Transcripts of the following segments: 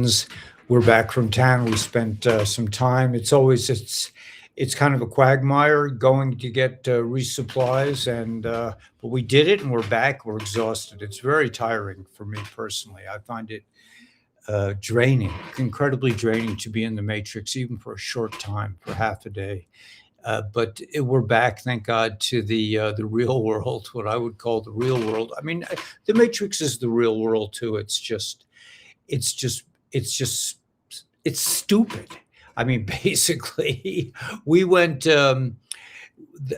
friends. We're back from town. We spent some time. It's kind of a quagmire going to get resupplies, and but we did it, and we're back. We're exhausted. It's very tiring for me personally. I find it draining, incredibly draining to be in the matrix, even for a short time, for half a day. We're back, thank God, to the real world, what I would call the real world. I mean, the Matrix is the real world too. It's just, it's just, it's stupid. I mean, basically, we went.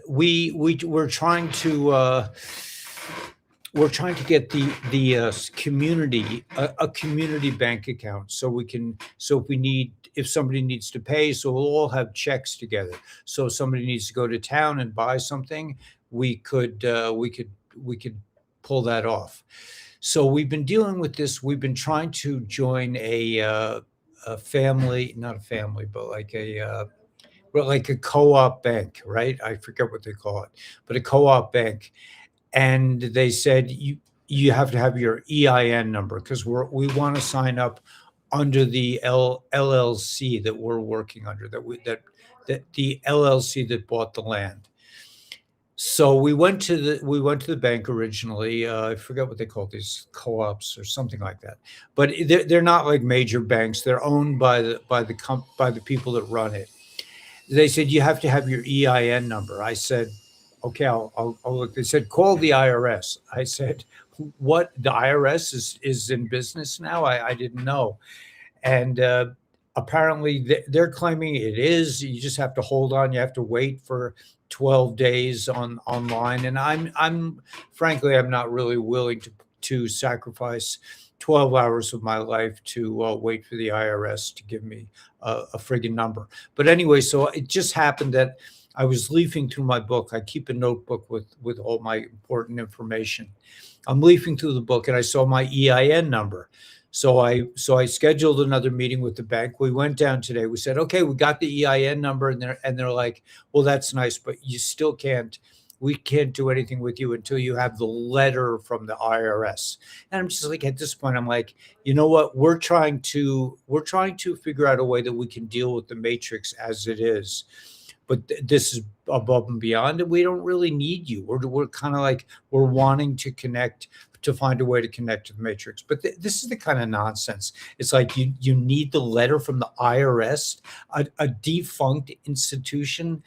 We were trying to. We're trying to get the community a community bank account so we can if somebody needs to pay, so we'll all have checks together. So if somebody needs to go to town and buy something, we could pull that off. So we've been dealing with this. We've been trying to join a family, not a family, but like a co-op bank, right? I forget what they call it, but a co-op bank. And they said you have to have your EIN number because we want to sign up under the LLC that we're working under, that the LLC that bought the land. So we went to the bank originally. I forget what they call these co-ops or something like that. But they're not like major banks. They're owned by the people that run it. They said you have to have your EIN number. I said, okay, I'll look. They said, call the IRS. I said, what? The IRS is in business now? I didn't know. And apparently they're claiming it is. You just have to hold on. You have to wait for 12 days online. And I'm frankly, I'm not really willing to sacrifice 12 hours of my life to wait for the IRS to give me a friggin' number. But anyway, so it just happened that I was leafing through my book. I keep a notebook with all my important information. I'm leafing through the book and I saw my EIN number. So I scheduled another meeting with the bank. We went down today. We said, okay, we got the EIN number, and they're like, well, that's nice, but we can't do anything with you until you have the letter from the IRS. And I'm just like, at this point, I'm like, you know what? We're trying to figure out a way that we can deal with the matrix as it is. But this is above and beyond, and we don't really need you. We're kind of like, we're wanting to connect, to find a way to connect to the matrix. But this is the kind of nonsense. It's like you need the letter from the IRS, a defunct institution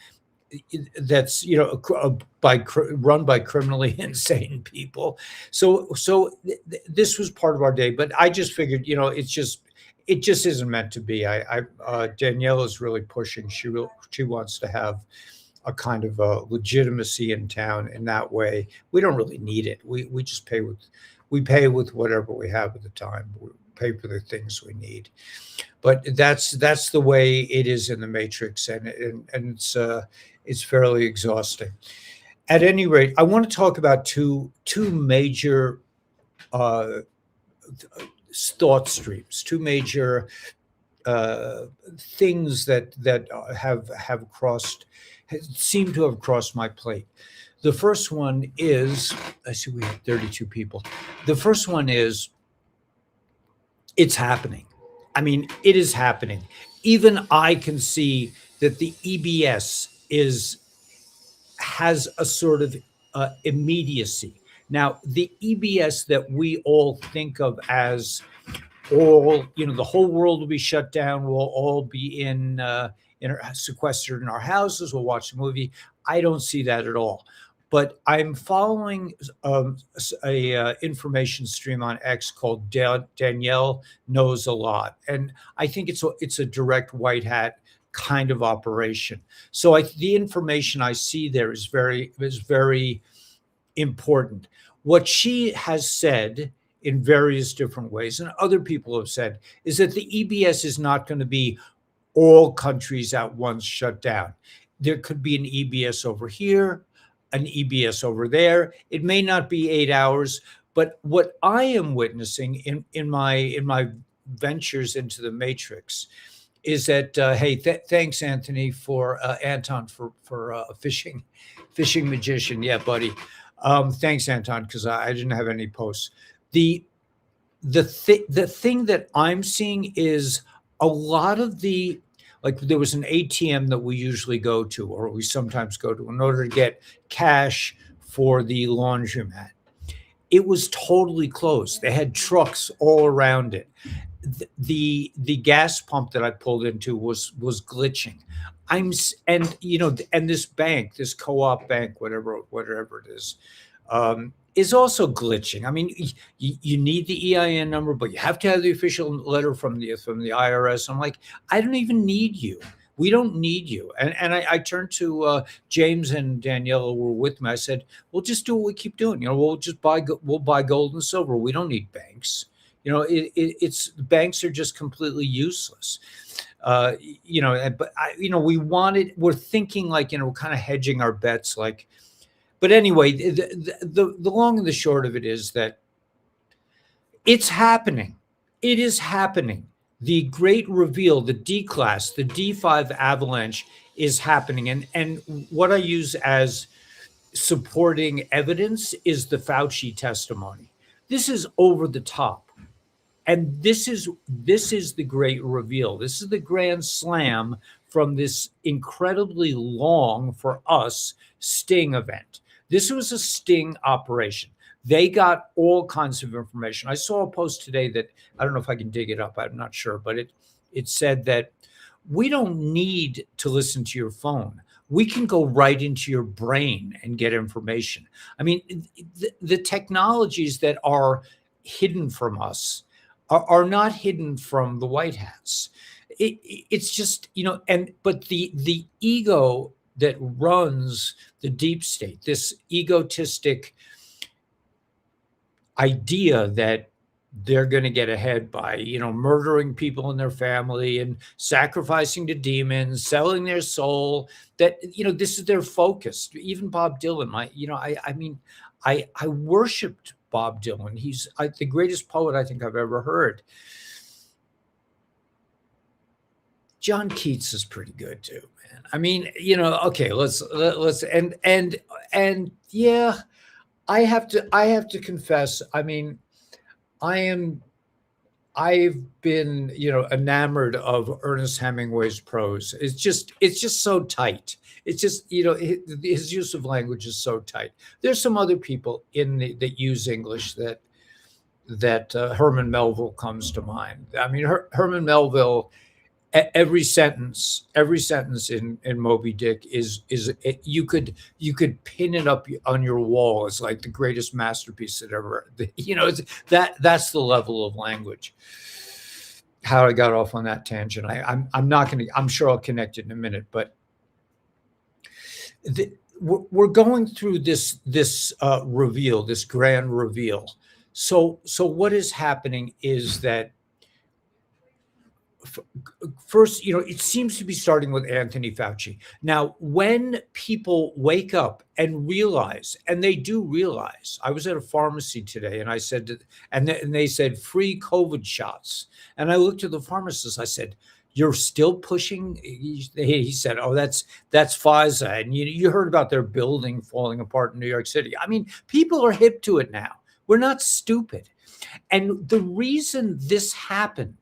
that's run by criminally insane people. So this was part of our day. But I just figured, it just isn't meant to be. Danielle is really pushing. She wants to have a kind of a legitimacy in town in that way. We don't really need it. We just pay with whatever we have at the time. We pay for the things we need. But that's the way it is in the matrix, and it's fairly exhausting. At any rate, I want to talk about two major thought streams, two major things that seem to have crossed my plate. The first one is, I see we have 32 people. The first one is, it's happening. I mean, it is happening. Even I can see that the EBS has a sort of immediacy. Now, the EBS that we all think of as the whole world will be shut down. We'll all be sequestered in our houses. We'll watch the movie. I don't see that at all. But I'm following a information stream on X called Danielle Knows a Lot, and I think it's a direct white hat kind of operation. So the information I see there is very important. What she has said in various different ways, and other people have said, is that the EBS is not going to be all countries at once shut down. There could be an EBS over here, an EBS over there. It may not be 8 hours, but what I am witnessing in my ventures into the matrix is that thanks Anthony for Anton for fishing magician. Yeah, buddy. Thanks, Anton, because I didn't have any posts. the thing that I'm seeing is a lot of the, like, there was an ATM that we usually go to, or we sometimes go to, in order to get cash for the laundromat. It was totally closed. They had trucks all around it. The gas pump that I pulled into was glitching. And and this bank, this co-op bank, whatever it is also glitching. I mean, you need the EIN number, but you have to have the official letter from the IRS. I'm like, I don't even need you. We don't need you. And I turned to James and Daniela were with me. I said, we'll just do what we keep doing. We'll buy gold and silver. We don't need banks. It's banks are just completely useless. But we're thinking like, we're kind of hedging our bets, like. But anyway, the long and the short of it is that it's happening. It is happening. The great reveal, the Declass, the D5 avalanche is happening. And what I use as supporting evidence is the Fauci testimony. This is over the top. And this is the great reveal. This is the grand slam from this incredibly long, for us, sting event. This was a sting operation. They got all kinds of information. I saw a post today that, I don't know if I can dig it up, I'm not sure, but it said that we don't need to listen to your phone. We can go right into your brain and get information. I mean, the technologies that are hidden from us are not hidden from the White Hats. It's just, but the ego that runs the deep state, this egotistic idea that they're going to get ahead by, murdering people in their family and sacrificing to demons, selling their soul, that, this is their focus. Even Bob Dylan, I worshiped Bob Dylan. He's the greatest poet I think I've ever heard. John Keats is pretty good too, man. I mean, okay, let's and yeah, I have to confess. I mean, I've been, enamored of Ernest Hemingway's prose. It's just so tight. It's just, his use of language is so tight. There's some other people that use English that Herman Melville comes to mind. I mean, Herman Melville, every sentence in Moby Dick is you could pin it up on your wall as like the greatest masterpiece that ever, that's the level of language. How I got off on that tangent, I'm sure I'll connect it in a minute, but we're going through this reveal, this grand reveal. So what is happening is that, first, it seems to be starting with Anthony Fauci. Now, when people wake up and realize, and they do realize, I was at a pharmacy today and I said, and they said free COVID shots. And I looked at the pharmacist, I said, you're still pushing? He said, oh, that's Pfizer. And you heard about their building falling apart in New York City. I mean, people are hip to it now. We're not stupid. And the reason this happened,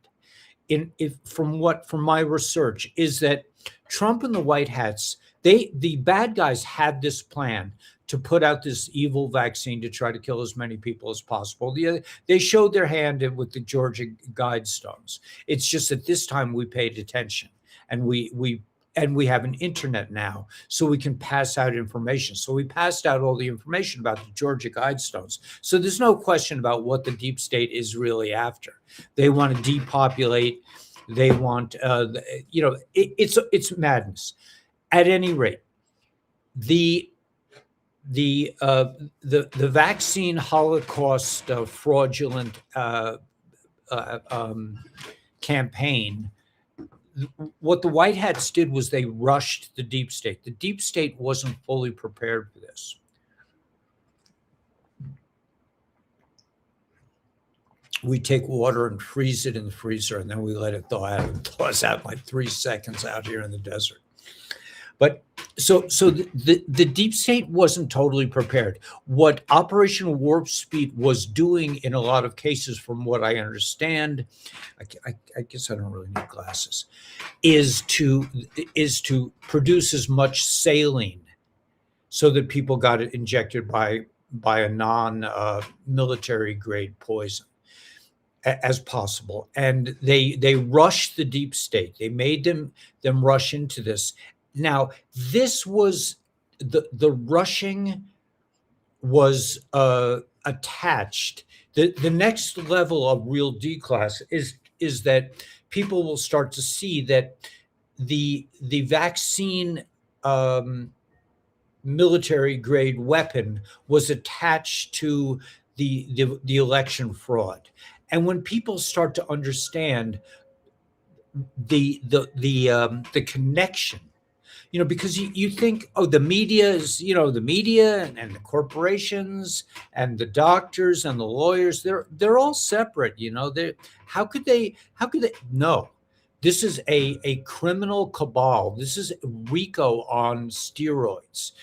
from my research, is that Trump and the White Hats, the bad guys had this plan to put out this evil vaccine to try to kill as many people as possible. They showed their hand with the Georgia Guidestones. It's just that this time we paid attention, and we have an internet now, so we can pass out information. So we passed out all the information about the Georgia Guidestones. So there's no question about what the deep state is really after. They want to depopulate. They want, it's madness. At any rate, the vaccine Holocaust fraudulent campaign, what the White Hats did was they rushed the deep state. The deep state wasn't fully prepared for this. We take water and freeze it in the freezer, and then we let it thaw out. It thaws out in like 3 seconds out here in the desert. But So the deep state wasn't totally prepared. What Operation Warp Speed was doing in a lot of cases, from what I understand, I guess I don't really need glasses, is to produce as much saline so that people got it injected by a non military grade poison as possible. And they rushed the deep state. They made them rush into this. Now, this was the rushing was attached. The next level of real declass is that people will start to see that the vaccine military grade weapon was attached to the election fraud. And when people start to understand the connection, because you think, oh, the media is, the media and the corporations and the doctors and the lawyers, they're all separate. They how could they no, this is a criminal cabal. This is RICO on steroids.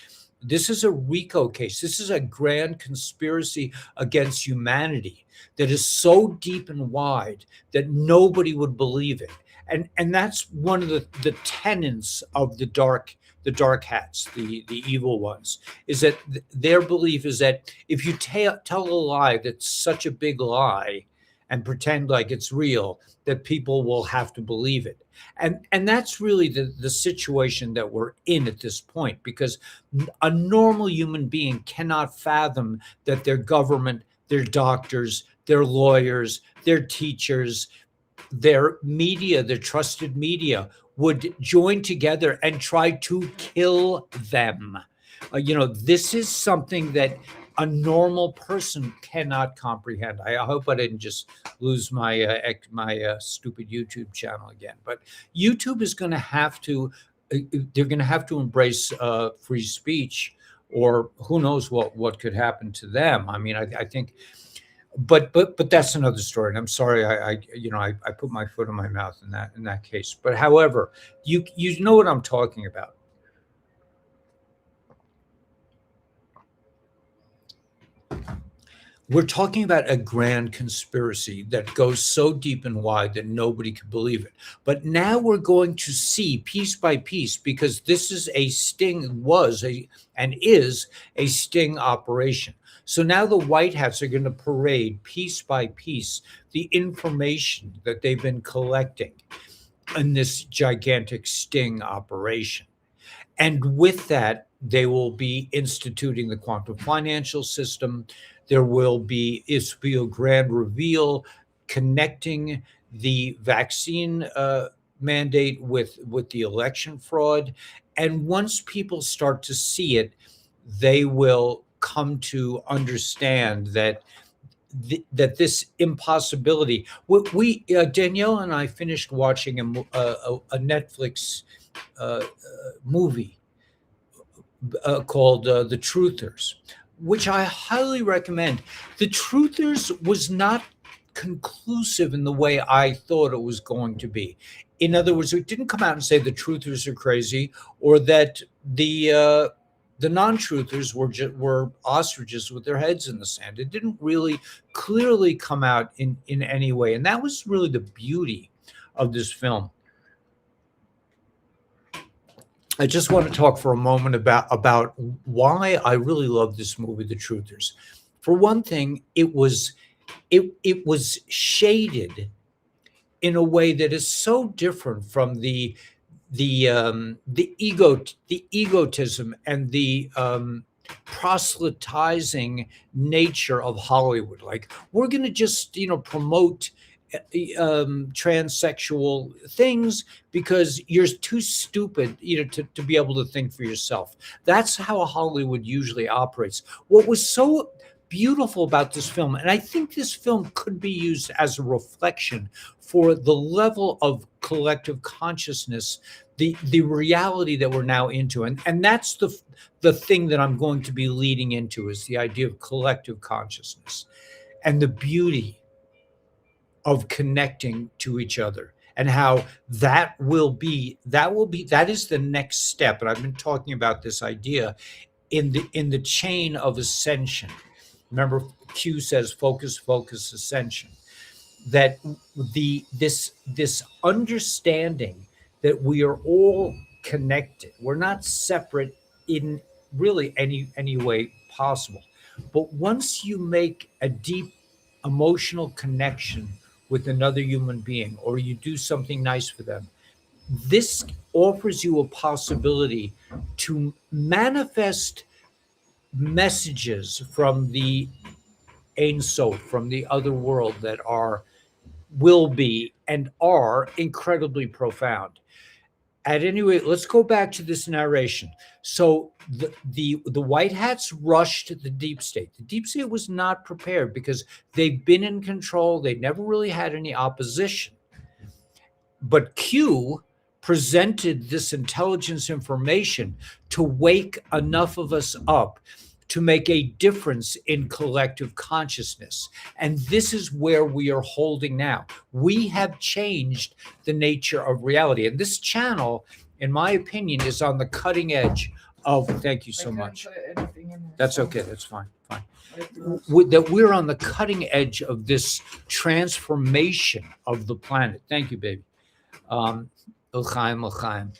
This is a RICO case. This is a grand conspiracy against humanity that is so deep and wide that nobody would believe it. And that's one of the tenets of the dark hats, the evil ones, is that their belief is that if you tell a lie that's such a big lie and pretend like it's real, that people will have to believe it. And that's really the situation that we're in at this point, because a normal human being cannot fathom that their government, their doctors, their lawyers, their teachers, their media, their trusted media, would join together and try to kill them. This is something that a normal person cannot comprehend. I hope I didn't just lose my stupid YouTube channel again. But YouTube is going to have to, they're going to have to embrace free speech, or who knows what could happen to them. I mean, I think. But that's another story. And I'm sorry, I put my foot in my mouth in that case. But however, you know what I'm talking about. We're talking about a grand conspiracy that goes so deep and wide that nobody could believe it. But now we're going to see piece by piece, because this is and is a sting operation. So now the White Hats are going to parade piece by piece the information that they've been collecting in this gigantic sting operation. And with that, they will be instituting the quantum financial system. There will be a grand reveal connecting the vaccine mandate with the election fraud. And once people start to see it, they will come to understand that this impossibility. We Danielle and I finished watching a Netflix movie called The Truthers, which I highly recommend. The Truthers was not conclusive in the way I thought it was going to be. In other words, it didn't come out and say the Truthers are crazy, or that the non-truthers were ostriches with their heads in the sand. It didn't really clearly come out in any way, and that was really the beauty of this film. I just want to talk for a moment about why I really love this movie, The Truthers. For one thing, it was shaded in a way that is so different from the egotism and the proselytizing nature of Hollywood. Like, we're going to just promote transsexual things because you're too stupid to be able to think for yourself. That's how Hollywood usually operates. What was so beautiful about this film, and I think this film could be used as a reflection for the level of collective consciousness, the reality that we're now into, and that's the thing that I'm going to be leading into, is the idea of collective consciousness and the beauty of connecting to each other and how that is the next step. And I've been talking about this idea in the chain of ascension. Remember, Q says focus, focus, ascension. That this understanding that we are all connected. We're not separate in really any way possible. But once you make a deep emotional connection with another human being, or you do something nice for them, this offers you a possibility to manifest messages from the Ein Sof, from the other world, that will be and are incredibly profound. At any rate, let's go back to this narration. So the white hats rushed the deep state. The deep state was not prepared because they've been in control. They never really had any opposition. But Q presented this intelligence information to wake enough of us up to make a difference in collective consciousness. And this is where we are holding now. We have changed the nature of reality. And this channel, in my opinion, is on the cutting edge of, thank you so much. That's okay, that's fine. That we're on the cutting edge of this transformation of the planet. Thank you, baby. L'chaim, l'chaim.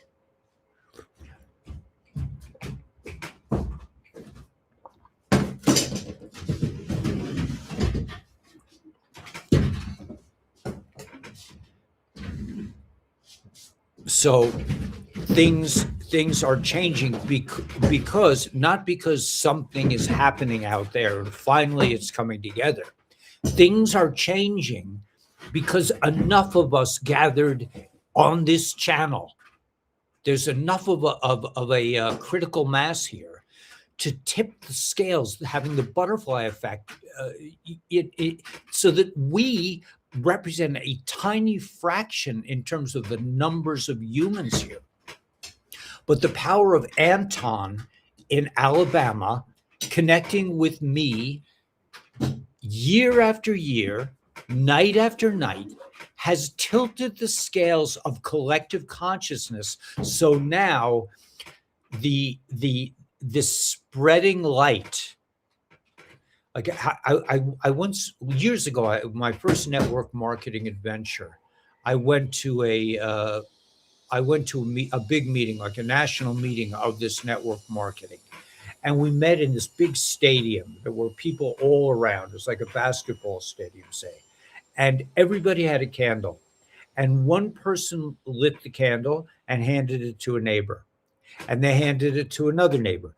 So things are changing because not because something is happening out there and finally it's coming together. Things are changing because enough of us gathered on this channel. There's enough of a critical mass here to tip the scales, having the butterfly effect, so that we represent a tiny fraction in terms of the numbers of humans here. But the power of Anton in Alabama connecting with me year after year, night after night, has tilted the scales of collective consciousness. So now this spreading light, like I once, years ago, my first network marketing adventure, I went to a big meeting, like a national meeting of this network marketing. And we met in this big stadium. There were people all around. It was like a basketball stadium, say. And everybody had a candle. And one person lit the candle and handed it to a neighbor. And they handed it to another neighbor.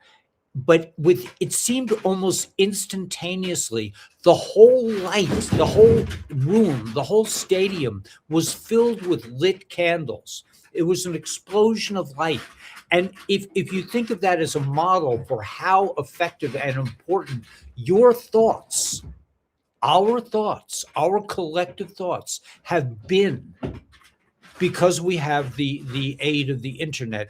But it seemed almost instantaneously, the whole light, the whole room, the whole stadium was filled with lit candles. It was an explosion of light. And if you think of that as a model for how effective and important your thoughts, our collective thoughts have been, because we have the aid of the internet,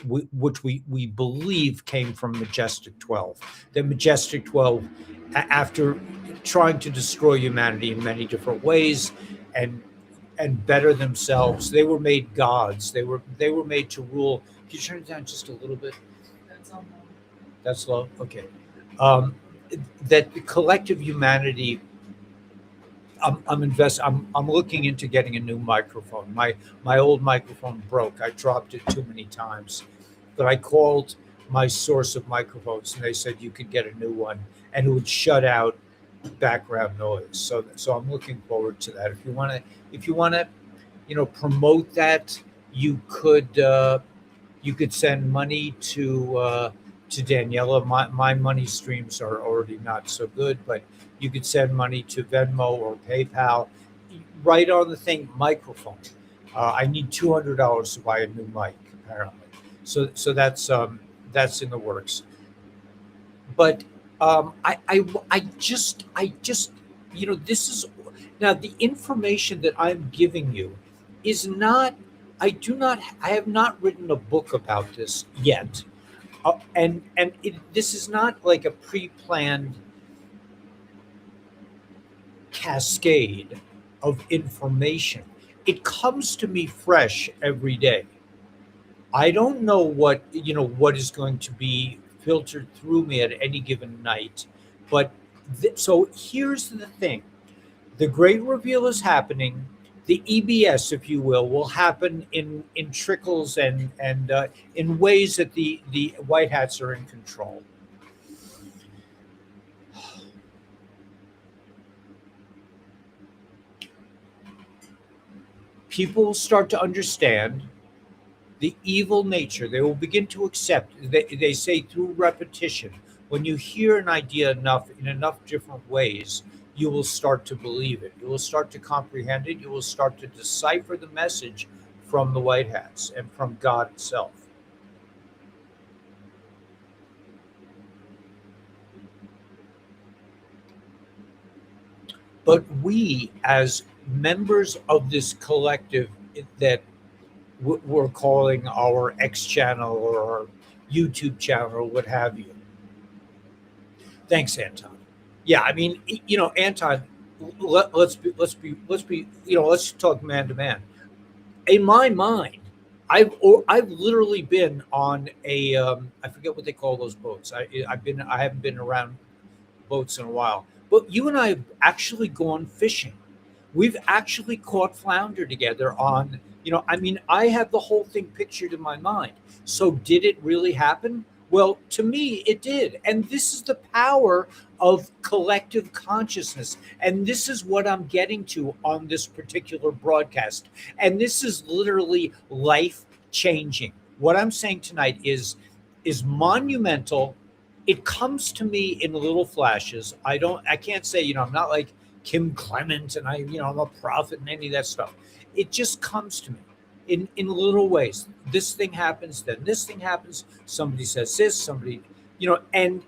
which we believe came from Majestic 12. The Majestic 12, after trying to destroy humanity in many different ways and better themselves, they were made gods. They were made to rule. Can you turn it down just a little bit? That's low. That's low? Okay. That the collective humanity, I'm looking into getting a new microphone. My old microphone broke. I dropped it too many times. But I called my source of microphones and they said you could get a new one and it would shut out background noise. So I'm looking forward to that. If you want to, promote that, you could send money to Daniela. My money streams are already not so good, but you could send money to Venmo or PayPal. Right on the thing, microphone. I need $200 to buy a new mic, apparently. So that's in the works. But I just this is now the information that I'm giving you is not. I have not written a book about this yet, and this is not like a pre-planned cascade of information. it comes to me fresh every day. I don't know what is going to be filtered through me at any given night, but so here's the thing: the great reveal is happening. The EBS, if you will happen in trickles and in ways that the white hats are in control. People will start to understand the evil nature. They will begin to accept. They say through repetition, when you hear an idea enough in enough different ways, you will start to believe it. You will start to comprehend it. You will start to decipher the message from the white hats and from God itself. But we, as members of this collective that we're calling our X channel or our YouTube channel or what have you. Thanks, Anton. Yeah, I mean, Anton, let's talk man to man. In my mind, I've literally been on a I forget what they call those boats. I haven't been around boats in a while, but you and I have actually gone fishing. We've actually caught flounder together on, I mean, I have the whole thing pictured in my mind. So did it really happen? Well, to me, it did. And this is the power of collective consciousness. And this is what I'm getting to on this particular broadcast. And this is literally life changing. What I'm saying tonight is monumental. It comes to me in little flashes. I can't say, I'm not like Kim Clement and I'm a prophet and any of that stuff. It just comes to me in little ways. This thing happens, then this thing happens. Somebody says this, and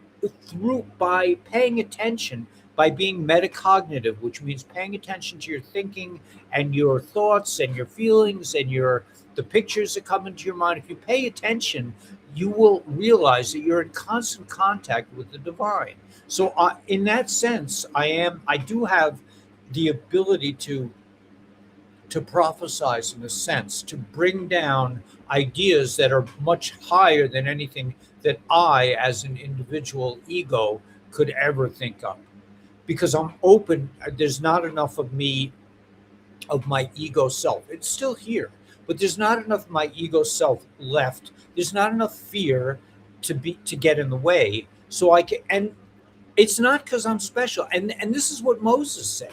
through by paying attention, by being metacognitive, which means paying attention to your thinking and your thoughts and your feelings and the pictures that come into your mind. If you pay attention, you will realize that you're in constant contact with the divine. So, in that sense, I do have the ability to prophesize, in a sense, to bring down ideas that are much higher than anything that I, as an individual ego, could ever think of. Because I'm open. There's not enough of me, of my ego self. It's still here, but there's not enough of my ego self left. There's not enough fear to get in the way. So I can, and it's not because I'm special. And this is what Moses said.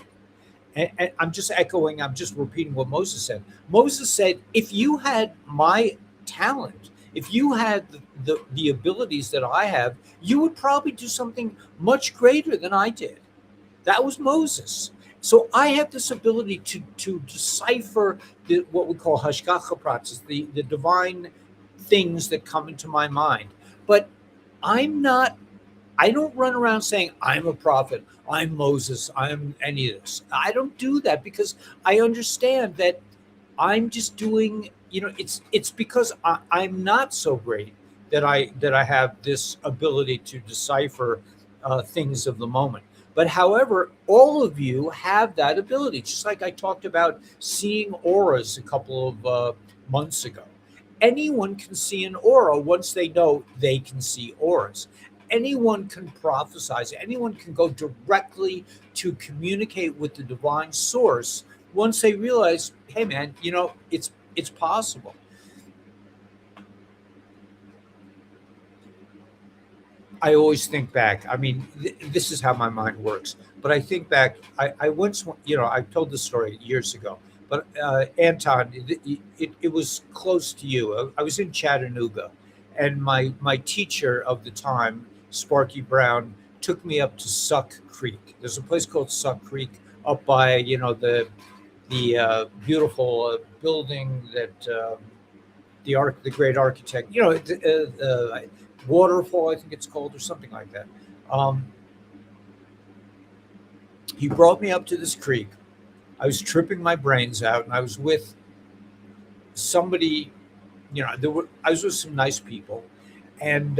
And I'm just echoing, I'm just repeating what Moses said. Moses said, if you had my talent, if you had the abilities that I have, you would probably do something much greater than I did. That was Moses. So I have this ability to decipher what we call hashgacha pratis, the divine things that come into my mind. But I don't run around saying I'm a prophet, I'm Moses, I'm any of this. I don't do that because I understand that I'm just doing, it's because I'm not so great that I have this ability to decipher things of the moment. But however, all of you have that ability, just like I talked about seeing auras a couple of months ago. Anyone can see an aura once they know they can see auras. Anyone can prophesize. Anyone can go directly to communicate with the divine source once they realize, hey man, it's possible. I always think back. I mean, this is how my mind works. But I think back. I once, I told this story years ago. But Anton, it was close to you. I was in Chattanooga, and my teacher of the time, Sparky Brown, took me up to Suck Creek. There's a place called Suck Creek up by the beautiful building that the great architect, waterfall, I think it's called, or something like that. Um, he brought me up to this creek. I was tripping my brains out, and I was with somebody. I was with some nice people, and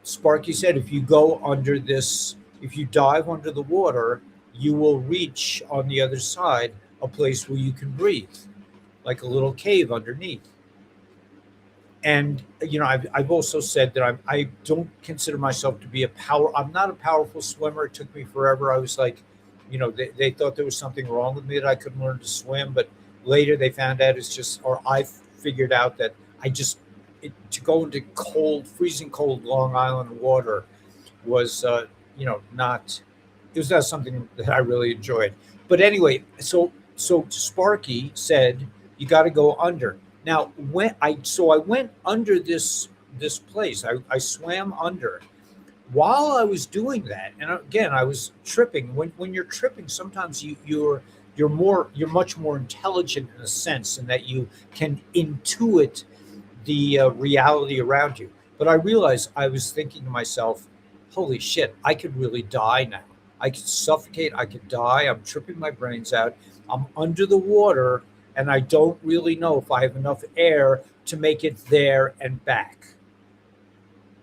Sparky said, if you go under this, if you dive under the water, you will reach on the other side a place where you can breathe, like a little cave underneath. And I've also said that I don't consider myself to be I'm not a powerful swimmer. It took me forever. I was like, they thought there was something wrong with me, that I couldn't learn to swim, but later they found out it's just, or I figured out that to go into freezing cold Long Island water was, not, it was not something that I really enjoyed. But anyway, so Sparky said, you got to go under. Now, I went under this place. I swam under. While I was doing that, and again, I was tripping. When you're tripping, sometimes you're much more intelligent in a sense, in that you can intuit the reality around you. But I realized, I was thinking to myself, holy shit, I could really die now. I could suffocate. I could die. I'm tripping my brains out. I'm under the water, and I don't really know if I have enough air to make it there and back.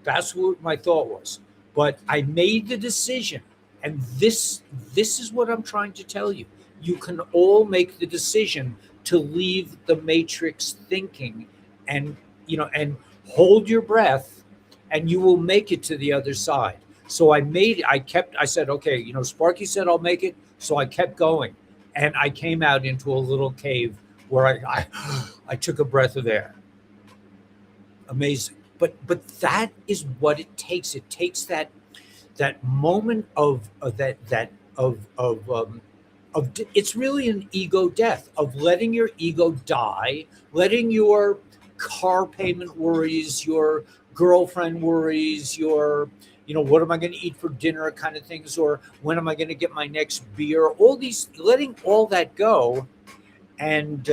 That's what my thought was. But I made the decision, and this is what I'm trying to tell you. You can all make the decision to leave the matrix thinking, and and hold your breath, and you will make it to the other side. So I said, okay, Sparky said I'll make it, so I kept going, and I came out into a little cave where I took a breath of air. Amazing. But that is what it takes. It takes that moment of it's really an ego death, of letting your ego die, letting your car payment worries, your girlfriend worries, your what am I going to eat for dinner kind of things, or when am I going to get my next beer, all these, letting all that go, and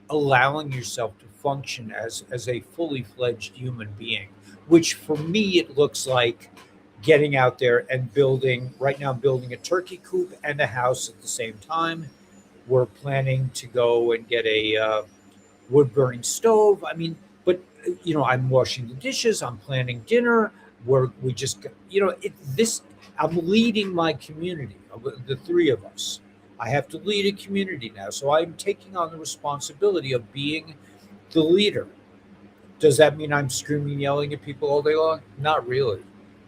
allowing yourself to function as a fully fledged human being, which for me it looks like getting out there and building. Right now I'm building a turkey coop and a house at the same time. We're planning to go and get a wood burning stove. I mean, but I'm washing the dishes, I'm planning dinner, we just this, I'm leading my community, the three of us. I have to lead a community now, so I'm taking on the responsibility of being the leader. Does that mean I'm screaming and yelling at people all day long? Not really.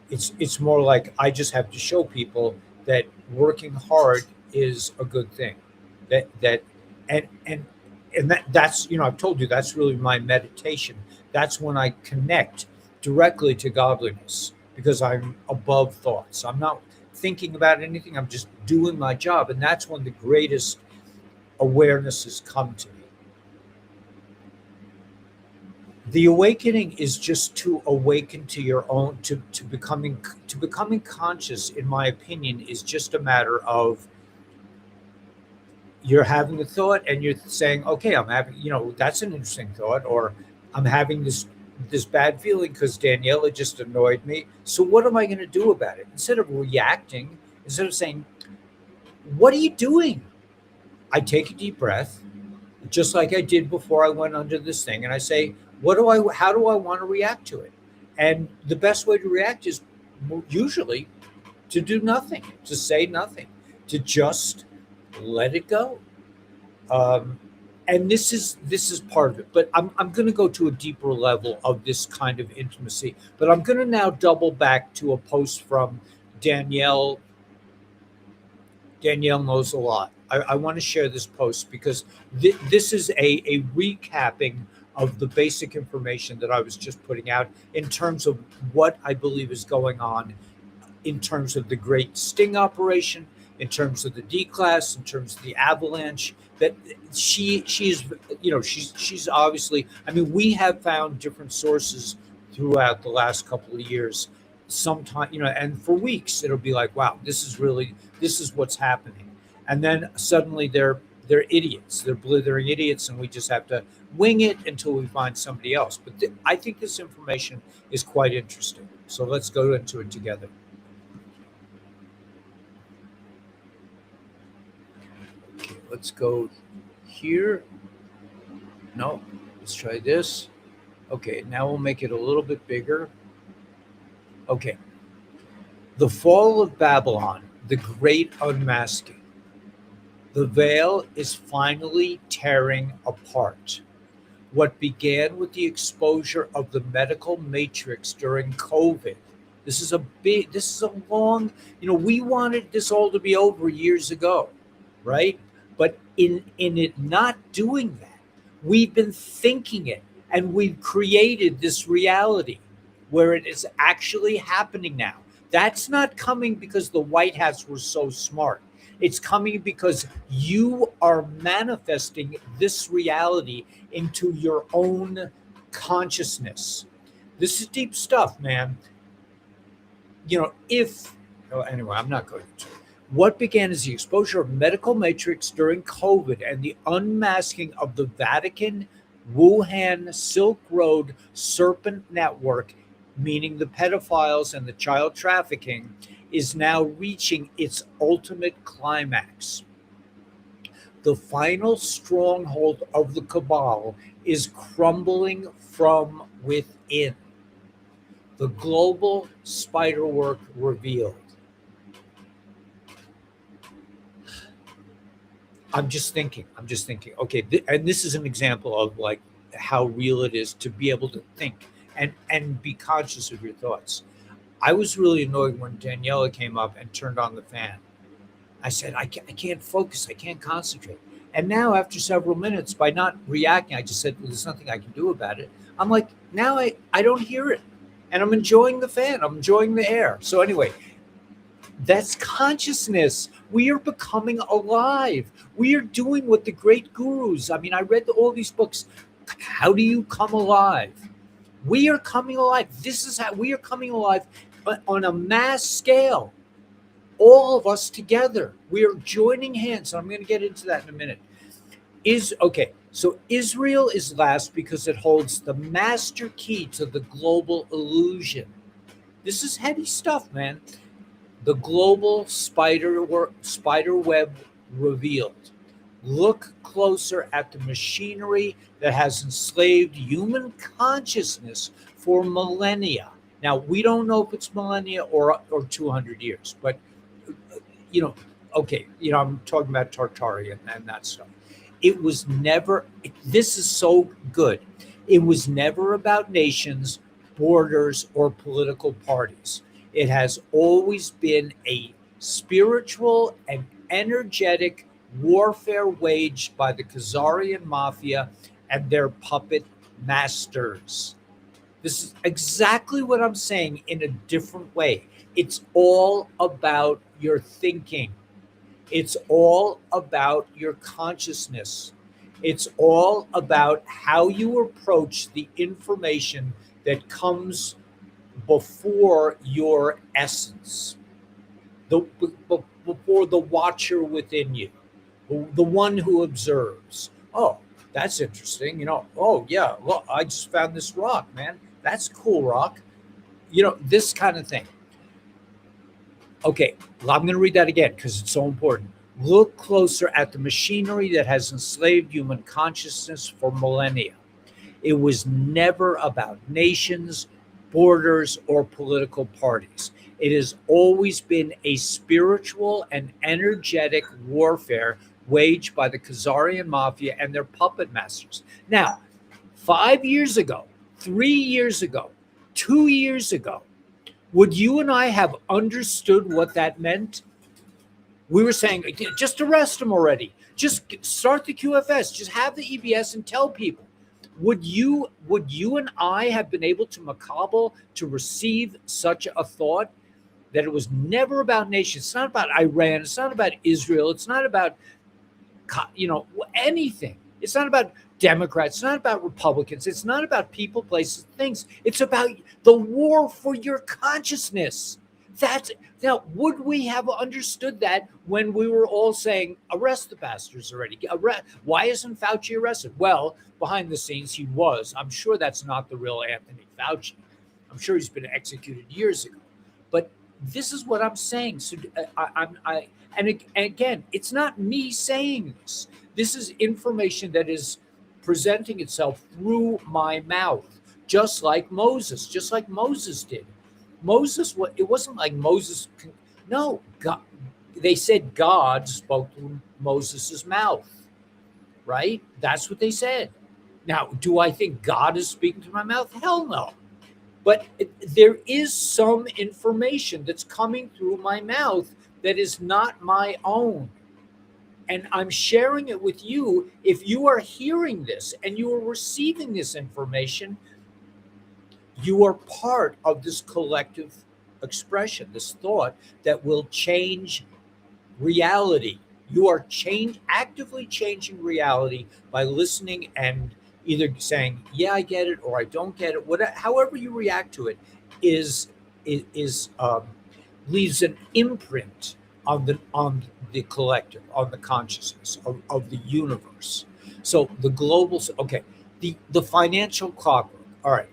It's more like I just have to show people that working hard is a good thing. That and that's, I've told you, that's really my meditation. That's when I connect directly to godliness, because I'm above thoughts. I'm not thinking about anything. I'm just doing my job, and that's when the greatest awarenesses come to me. The awakening is just to awaken to your own, to becoming conscious. In my opinion, is just a matter of, you're having a thought and you're saying, okay, I'm having, that's an interesting thought, or I'm having this bad feeling because Daniela just annoyed me. So what am I going to do about it? Instead of reacting, instead of saying, what are you doing? I take a deep breath, just like I did before I went under this thing, and I say, how do I want to react to it? And the best way to react is usually to do nothing, to say nothing, to just let it go. And this is part of it. But I'm going to go to a deeper level of this kind of intimacy. But I'm going to now double back to a post from Danielle. Danielle knows a lot. I want to share this post because this is a recapping of the basic information that I was just putting out in terms of what I believe is going on, in terms of the great sting operation, in terms of the Declass, in terms of the avalanche. That she's obviously, I mean, we have found different sources throughout the last couple of years. Sometimes, and for weeks it'll be like, wow, this is what's happening. And then suddenly they're idiots. They're blithering idiots, and we just have to wing it until we find somebody else. But I think this information is quite interesting. So let's go into it together. Okay, let's go here. No, let's try this. Okay, now we'll make it a little bit bigger. Okay. The fall of Babylon, the great unmasking. The veil is finally tearing apart. What began with the exposure of the medical matrix during COVID. This is a long, we wanted this all to be over years ago, right? But in it not doing that, we've been thinking it, and we've created this reality where it is actually happening now. That's not coming because the White Hats were so smart. It's coming because you are manifesting this reality into your own consciousness. This is deep stuff, man. If anyway, I'm not going to. What began as the exposure of medical matrix during COVID and the unmasking of the Vatican Wuhan Silk Road serpent network, meaning the pedophiles and the child trafficking, is now reaching its ultimate climax. The final stronghold of the cabal is crumbling from within. The global spiderwork revealed. I'm just thinking, okay, and this is an example of like how real it is to be able to think and be conscious of your thoughts. I was really annoyed when Daniela came up and turned on the fan. I said, I can't focus, I can't concentrate. And now, after several minutes, by not reacting, I just said, well, there's nothing I can do about it. I'm like, now I don't hear it. And I'm enjoying the fan, I'm enjoying the air. So, anyway, that's consciousness. We are becoming alive. We are doing what the great gurus. I mean, I read all these books. How do you come alive? We are coming alive. This is how we are coming alive on a mass scale. All of us together. We are joining hands. I'm going to get into that in a minute. So Israel is last because it holds the master key to the global illusion. This is heavy stuff, man. The global spider web revealed. Look closer at the machinery that has enslaved human consciousness for millennia. Now, we don't know if it's millennia or 200 years, but, I'm talking about Tartaria and that stuff. It was never, this is so good. It was never about nations, borders, or political parties. It has always been a spiritual and energetic warfare waged by the Khazarian mafia and their puppet masters. This is exactly what I'm saying in a different way. It's all about your thinking. It's all about your consciousness. It's all about how you approach the information that comes before your essence, before the watcher within you, the one who observes. Oh, that's interesting. Oh, yeah, well, I just found this rock, man. That's cool rock. This kind of thing. Okay, well, I'm going to read that again because it's so important. Look closer at the machinery that has enslaved human consciousness for millennia. It was never about nations, borders, or political parties. It has always been a spiritual and energetic warfare waged by the Khazarian mafia and their puppet masters. Now, 5 years ago, 3 years ago, 2 years ago, would you and I have understood what that meant? We were saying, just arrest them already. Just start the QFS. Just have the EBS and tell people. Would you and I have been able to macabre to receive such a thought that it was never about nations? It's not about Iran. It's not about Israel. It's not about anything. It's not about Democrats. It's not about Republicans. It's not about people, places, things. It's about the war for your consciousness. Now, would we have understood that when we were all saying, arrest the bastards already? Why isn't Fauci arrested? Well, behind the scenes, he was. I'm sure that's not the real Anthony Fauci. I'm sure he's been executed years ago. But this is what I'm saying. So and again, it's not me saying this. This is information that is presenting itself through my mouth, just like Moses did. It wasn't like Moses. No, God, they said God spoke to him Moses's mouth, right? That's what they said. Now, do I think God is speaking to my mouth? Hell no. But there is some information that's coming through my mouth that is not my own. And I'm sharing it with you. If you are hearing this and you are receiving this information, you are part of this collective expression, this thought that will change reality. You are actively changing reality by listening and either saying, "Yeah, I get it," or "I don't get it." Whatever, however you react to it, is leaves an imprint on the collective, on the consciousness of the universe. So the global, okay, the financial clockwork. All right,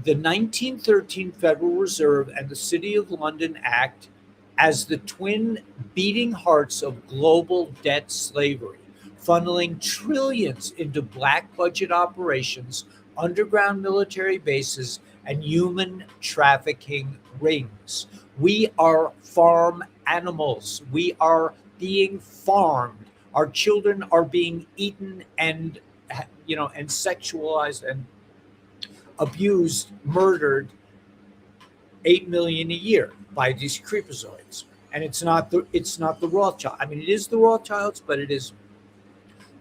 the 1913 Federal Reserve and the City of London Act as the twin beating hearts of global debt slavery, funneling trillions into black budget operations, underground military bases, and human trafficking rings. We are farm animals. We are being farmed. Our children are being eaten and and sexualized and abused, murdered 8 million a year by these creepazoids. And it's not the Rothschild. I mean, it is the Rothschilds, but it is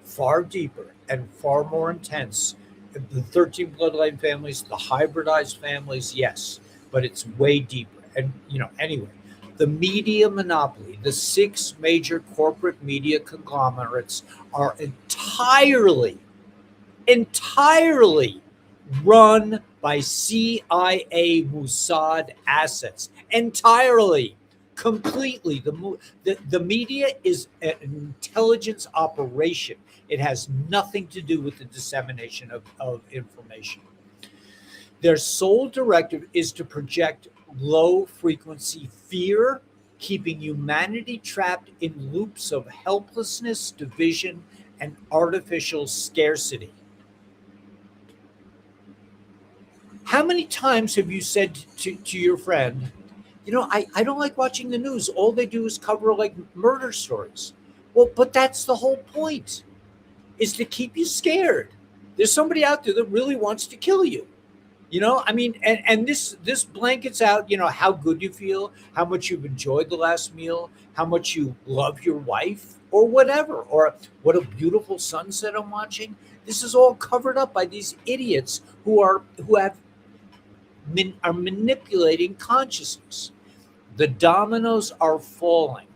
far deeper and far more intense. The 13 bloodline families, the hybridized families, yes, but it's way deeper. And anyway, the media monopoly, the 6 major corporate media conglomerates are entirely run by CIA Mossad assets. Entirely, completely. The media is an intelligence operation. It has nothing to do with the dissemination of information. Their sole directive is to project low frequency fear, keeping humanity trapped in loops of helplessness, division, and artificial scarcity. How many times have you said to your friend, I don't like watching the news. All they do is cover like murder stories. Well, but that's the whole point, is to keep you scared. There's somebody out there that really wants to kill you. I mean, and this blankets out, how good you feel, how much you've enjoyed the last meal, how much you love your wife or whatever, or what a beautiful sunset I'm watching. This is all covered up by these idiots who are manipulating consciousness. The dominoes are falling.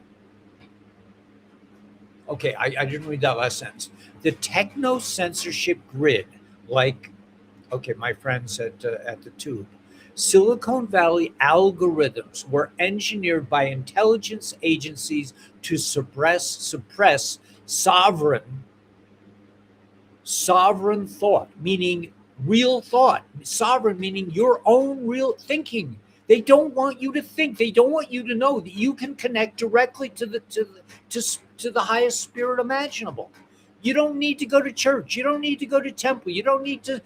Okay, I didn't read that last sentence. The techno censorship grid, like, okay, my friends at the Tube, Silicon Valley algorithms were engineered by intelligence agencies to suppress sovereign thought, meaning real thought. Sovereign meaning your own real thinking. They don't want you to think. They don't want you to know that you can connect directly to the highest spirit imaginable. You don't need to go to church. You don't need to go to temple. You don't need to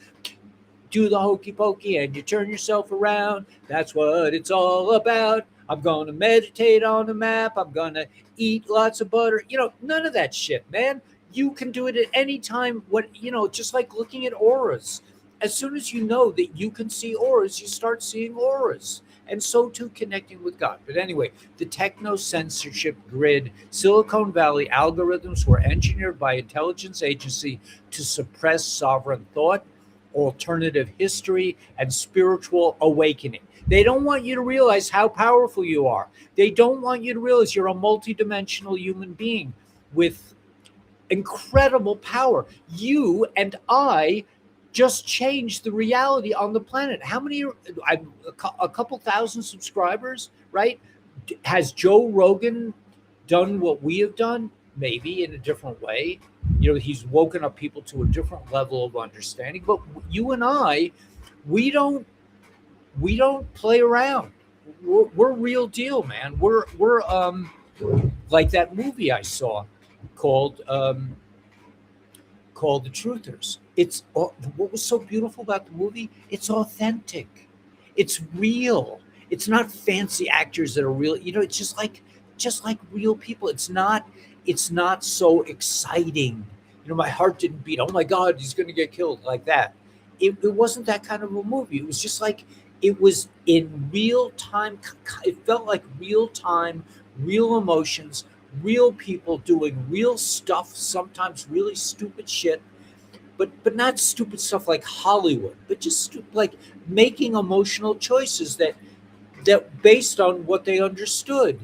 do the hokey pokey and you turn yourself around. That's what it's all about. I'm going to meditate on the map. I'm going to eat lots of butter. None of that shit, man. You can do it at any time. Just like looking at auras. As soon as you know that you can see auras, you start seeing auras. And so too connecting with God. But anyway, the techno censorship grid, Silicon Valley algorithms were engineered by intelligence agency to suppress sovereign thought, alternative history, and spiritual awakening. They don't want you to realize how powerful you are. They don't want you to realize you're a multidimensional human being with incredible power. You and I just changed the reality on the planet. How many? A couple thousand subscribers, right? Has Joe Rogan done what we have done? Maybe in a different way. He's woken up people to a different level of understanding. But you and I, we don't play around. We're real deal, man. We're like that movie I saw called The Truthers. What was so beautiful about the movie? It's authentic. It's real. It's not fancy actors that are real. It's just like real people. It's not it's not so exciting. My heart didn't beat, oh my God, he's going to get killed like that. It wasn't that kind of a movie. It was just like, it was in real time. It felt like real time, real emotions, real people doing real stuff, sometimes really stupid shit, but not stupid stuff like Hollywood, but just like making emotional choices that based on what they understood.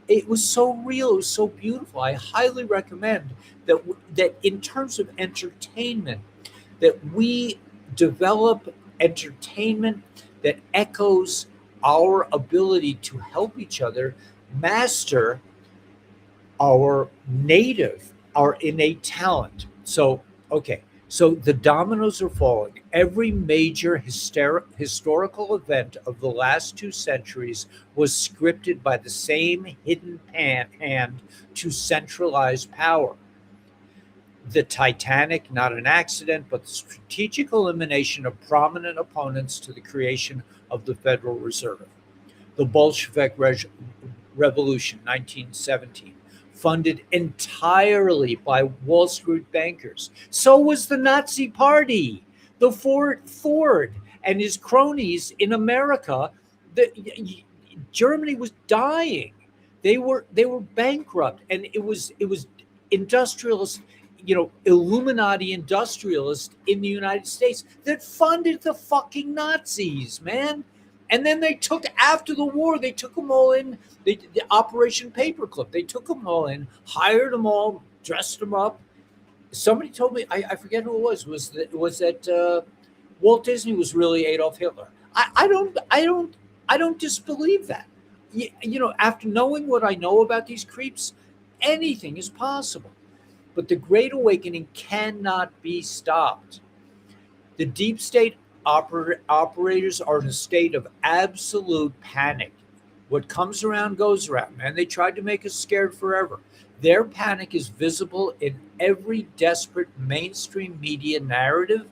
It was so real. It was so beautiful. I highly recommend that in terms of entertainment, that we develop entertainment that echoes our ability to help each other master our innate talent. So, okay, so the dominoes are falling. Every major historical event of the last 2 centuries was scripted by the same hidden hand to centralize power. The Titanic, not an accident, but the strategic elimination of prominent opponents to the creation of the Federal Reserve. The Bolshevik Revolution, 1917, funded entirely by Wall Street bankers. So was the Nazi Party. The Ford and his cronies in America, Germany was dying. They were bankrupt, and it was industrialists, Illuminati industrialists in the United States that funded the fucking Nazis, man. And then they took, after the war, they took them all in, the Operation Paperclip. They took them all in, hired them all, dressed them up. Somebody told me, I forget who it was that Walt Disney was really Adolf Hitler. I don't disbelieve that. After knowing what I know about these creeps, anything is possible. But the Great Awakening cannot be stopped. The deep state operators are in a state of absolute panic. What comes around goes around, man. They tried to make us scared forever. Their panic is visible in every desperate mainstream media narrative,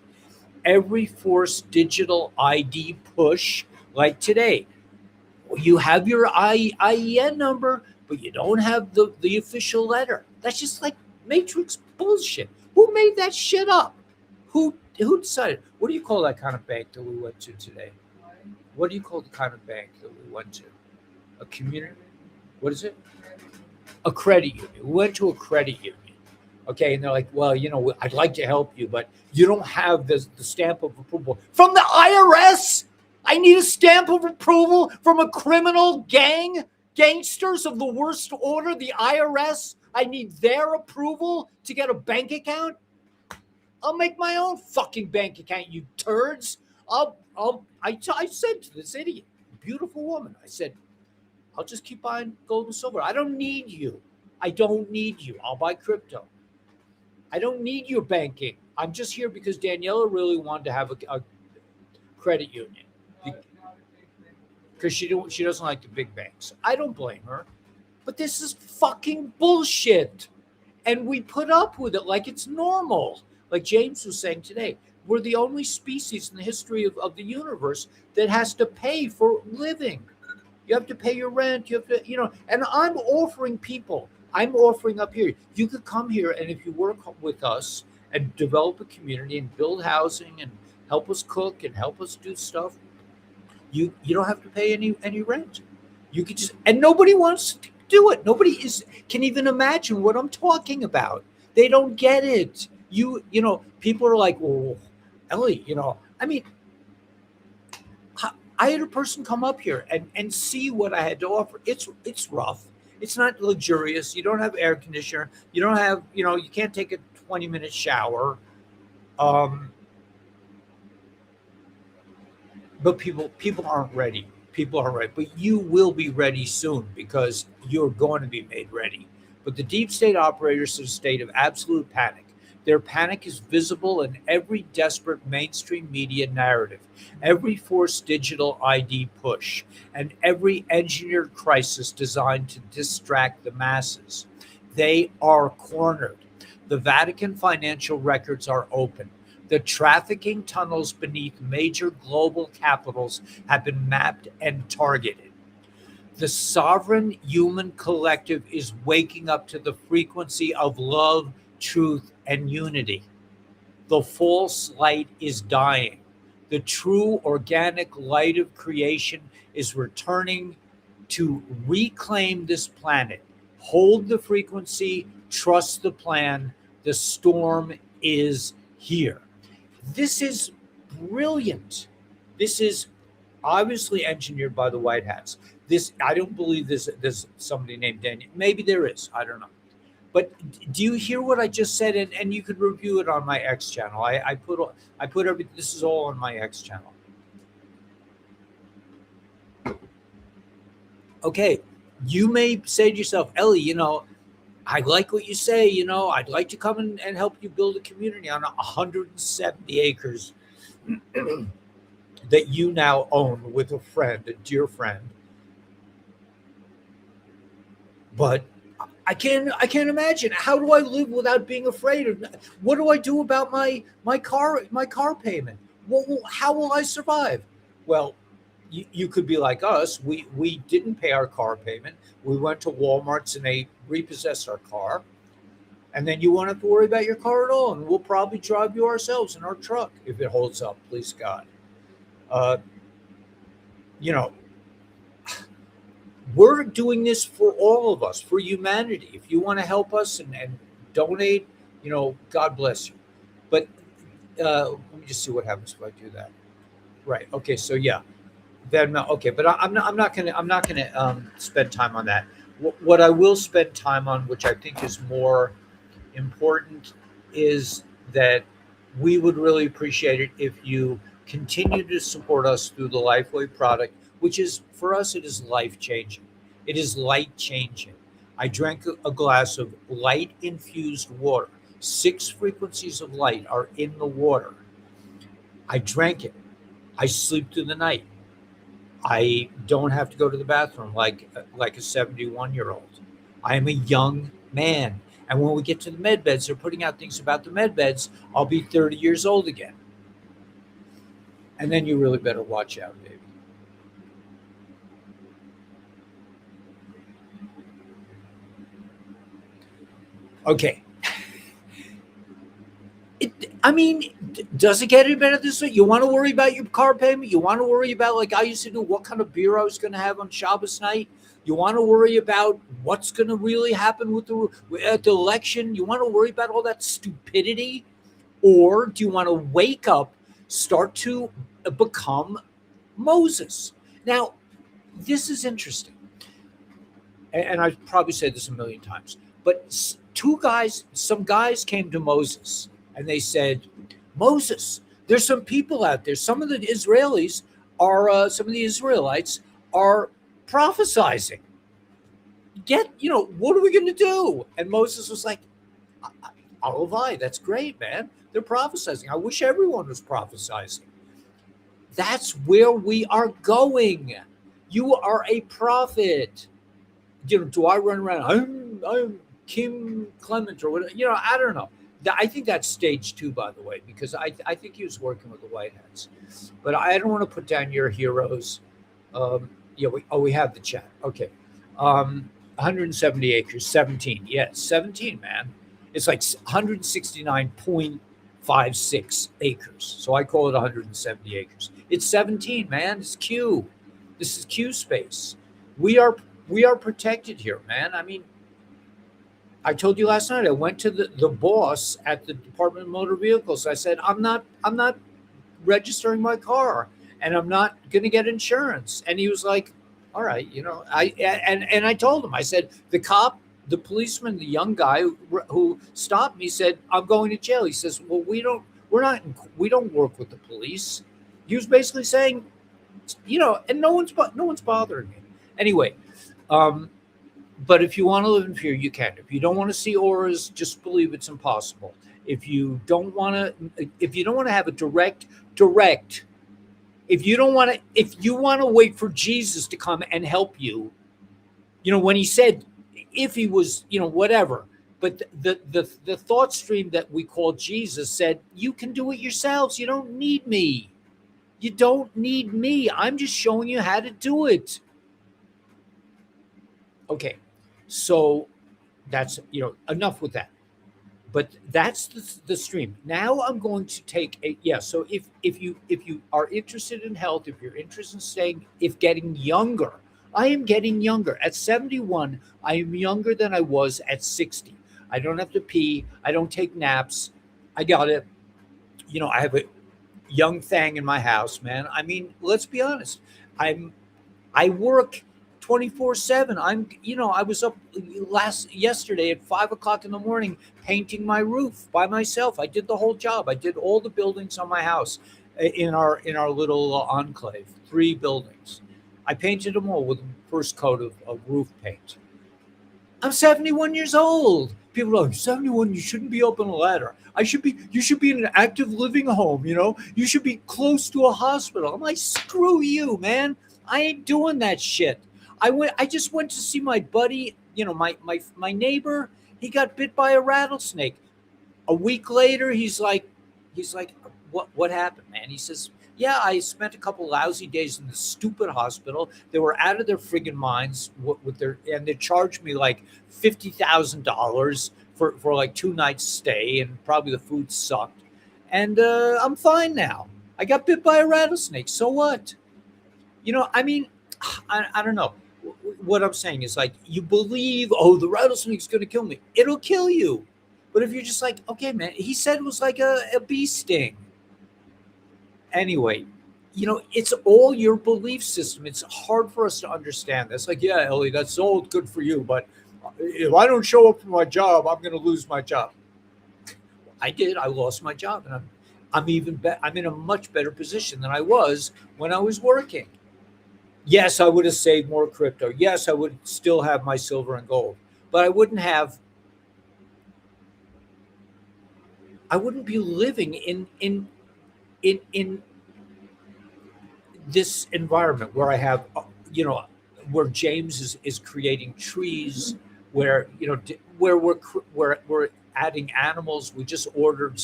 every forced digital ID push, like today. You have your IEN number, but you don't have the official letter. That's just like Matrix bullshit. Who made that shit up? Who decided? What do you call that kind of bank that we went to today? What do you call the kind of bank that we went to? A community? What is it? A credit union. We went to a credit union. Okay, and they're like, well, I'd like to help you, but you don't have the stamp of approval from the IRS. I need a stamp of approval from a criminal gangsters of the worst order, the IRS. I need their approval to get a bank account. I'll make my own fucking bank account, you turds. I said to this idiot, beautiful woman, I said, I'll just keep buying gold and silver. I don't need you. I'll buy crypto. I don't need your banking. I'm just here because Daniela really wanted to have a credit union. Because she doesn't like the big banks. I don't blame her. But this is fucking bullshit. And we put up with it like it's normal. Like James was saying today, we're the only species in the history of the universe that has to pay for living. You have to pay your rent. You have to, and I'm offering up here. You could come here, and if you work with us and develop a community and build housing and help us cook and help us do stuff, you don't have to pay any rent. You could just, and nobody wants to do it. Nobody can even imagine what I'm talking about. They don't get it. People are like, well, Ellie, I mean, I had a person come up here and see what I had to offer. It's rough. It's not luxurious. You don't have air conditioner. You don't have, you can't take a 20-minute shower. But people aren't ready. People aren't ready. But you will be ready soon because you're going to be made ready. But the deep state operators are in a state of absolute panic. Their panic is visible in every desperate mainstream media narrative, every forced digital ID push, and every engineered crisis designed to distract the masses. They are cornered. The Vatican financial records are open. The trafficking tunnels beneath major global capitals have been mapped and targeted. The sovereign human collective is waking up to the frequency of love, truth, and unity. The false light is dying. The true organic light of creation is returning to reclaim this planet. Hold the frequency, trust the plan. The storm is here. This is brilliant. This is obviously engineered by the White Hats. This, I don't believe there's somebody named Daniel. Maybe there is. I don't know. But do you hear what I just said? And you could review it on my X channel. I put everything. This is all on my X channel. Okay, you may say to yourself, Ellie, I like what you say. I'd like to come and help you build a community on 170 acres that you now own with a friend, a dear friend. But I can't imagine. How do I live without being afraid? What do I do about my car payment? How will I survive? Well, you could be like us. We didn't pay our car payment. We went to Walmart's and they repossessed our car. And then you won't have to worry about your car at all. And we'll probably drive you ourselves in our truck if it holds up, please God. We're doing this for all of us, for humanity. If you want to help us and donate, God bless you. But let me just see what happens if I do that. Right. Okay. So yeah, then okay. But I'm not gonna spend time on that. What I will spend time on, which I think is more important, is that we would really appreciate it if you continue to support us through the Lifeway product, which is, for us, it is life-changing. It is light-changing. I drank a glass of light-infused water. 6 frequencies of light are in the water. I drank it. I sleep through the night. I don't have to go to the bathroom like a 71-year-old. I am a young man. And when we get to the med beds, they're putting out things about the med beds. I'll be 30 years old again. And then you really better watch out, baby. Okay. Does it get any better this way? You want to worry about your car payment? You want to worry about, like I used to do, what kind of beer I was going to have on Shabbos night? You want to worry about what's going to really happen at the election? You want to worry about all that stupidity? Or do you want to wake up, start to become Moses? Now, this is interesting. And I've probably said this a million times, but some guys came to Moses and they said, Moses, there's some people out there. Some of the Israelites are prophesizing. What are we going to do? And Moses was like, Alavai, that's great, man. They're prophesizing. I wish everyone was prophesizing. That's where we are going. You are a prophet. Do I run around? I'm Kim Clement or whatever. I don't know. I think that's stage 2, by the way, because I think he was working with the White Hats. But I don't want to put down your heroes. We have the chat. Okay. 170 acres, 17. Yeah, 17, man. It's like 169.56 acres. So I call it 170 acres. It's 17, man. It's Q. This is Q space. We are protected here, man. I told you last night, I went to the boss at the Department of Motor Vehicles. I said, I'm not registering my car and I'm not going to get insurance. And he was like, all right, I told him, I said, the policeman, the young guy who stopped me said, I'm going to jail. He says, well, we don't work with the police. He was basically saying, and no one's bothering me. Anyway, but if you want to live in fear, you can. If you don't want to see auras, just believe it's impossible. If you don't want to have a direct, if you want to wait for Jesus to come and help you, when he said, if he was, whatever, but the thought stream that we call Jesus said, you can do it yourselves. You don't need me. You don't need me. I'm just showing you how to do it. Okay, so that's, enough with that. But that's the stream. Now I'm going to take a, yeah. So if you are interested in health, if you're interested in staying, if getting younger, I am getting younger. At 71, I am younger than I was at 60. I don't have to pee. I don't take naps. I got it. I have a young thing in my house, man. I mean, let's be honest. I'm I work 24/7. I was up yesterday at 5 o'clock in the morning painting my roof by myself. I did the whole job. I did all the buildings on my house in our little enclave, 3 buildings. I painted them all with the first coat of roof paint. I'm 71 years old. People are like, 71, you shouldn't be up on a ladder. You should be in an active living home, You should be close to a hospital. I'm like, screw you, man. I ain't doing that shit. I just went to see my buddy, my neighbor. He got bit by a rattlesnake. A week later, he's like, what happened, man? He says, yeah, I spent a couple lousy days in the stupid hospital. They were out of their friggin' minds and they charged me like $50,000 for like 2 nights stay, and probably the food sucked. And I'm fine now. I got bit by a rattlesnake. So what? I mean, I don't know. What I'm saying is, like, you believe, oh, the rattlesnake's going to kill me. It'll kill you. But if you're just like, okay, man, he said it was like a bee sting. Anyway, it's all your belief system. It's hard for us to understand this. Like, yeah, Ellie, that's all good for you. But if I don't show up for my job, I'm going to lose my job. I did. I lost my job. And I'm in a much better position than I was when I was working. Yes, I would have saved more crypto. Yes, I would still have my silver and gold, but I wouldn't be living in this environment where I have, where James is creating trees, where, where we're adding animals. We just ordered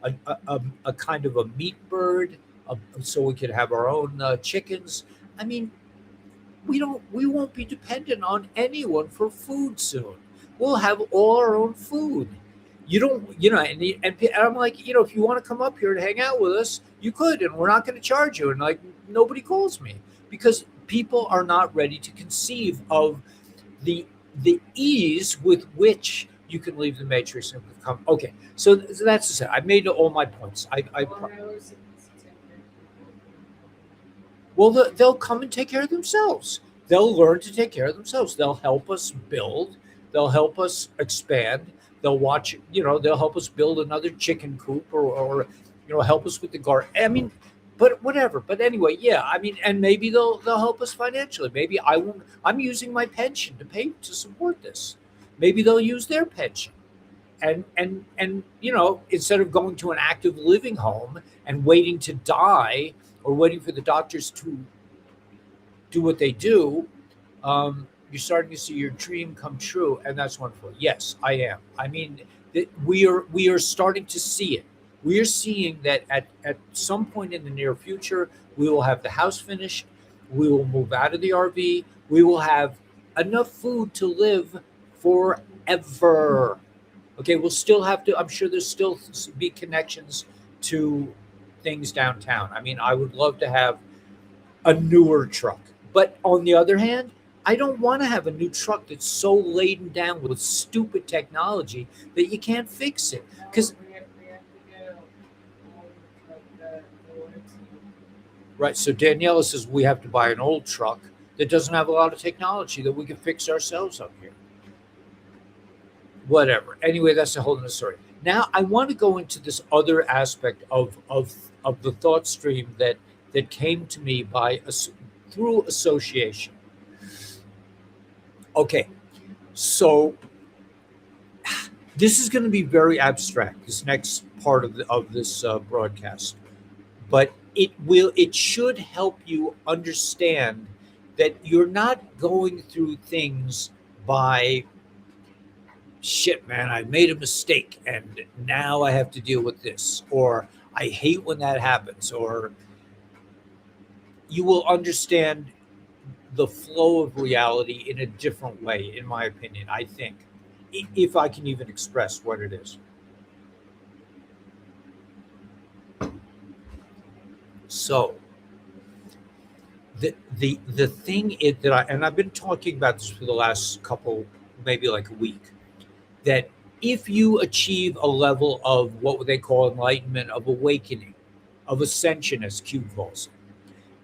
a kind of a meat bird, so we could have our own chickens. I mean, we won't be dependent on anyone for food soon. We'll have all our own food. You don't, and I'm like, if you want to come up here to hang out with us, you could, and we're not going to charge you. And like, nobody calls me because people are not ready to conceive of the ease with which you can leave the matrix and become okay. So that's it. I made all my points. Well, they'll come and take care of themselves. They'll learn to take care of themselves. They'll help us build. They'll help us expand. They'll watch. They'll help us build another chicken coop, or help us with the garden. I mean, but whatever. But anyway, yeah. I mean, and maybe they'll help us financially. Maybe I won't. I'm using my pension to support this. Maybe they'll use their pension. And instead of going to an active living home and waiting to die, or waiting for the doctors to do what they do, you're starting to see your dream come true, and that's wonderful. Yes, I am. I mean, we are starting to see it. We are seeing that at some point in the near future, we will have the house finished. We will move out of the RV. We will have enough food to live forever. Okay, we'll still have to. I'm sure there's still be connections to things downtown. I mean, I would love to have a newer truck. But on the other hand, I don't want to have a new truck that's so laden down with stupid technology that you can't fix it. Because right, so Daniela says we have to buy an old truck that doesn't have a lot of technology that we can fix ourselves up here. Whatever. Anyway, that's a whole other story. Now I want to go into this other aspect of the thought stream that came to me through association. Okay, so this is going to be very abstract, this next part of this broadcast, but it should help you understand that you're not going through things by shit, man, I made a mistake and now I have to deal with this, or I hate when that happens, or you will understand the flow of reality in a different way, in my opinion, I think, if I can even express what it is. So the thing is that I've been talking about this for the last couple, maybe like a week, that if you achieve a level of what they call enlightenment, of awakening, of ascension, as Q calls it,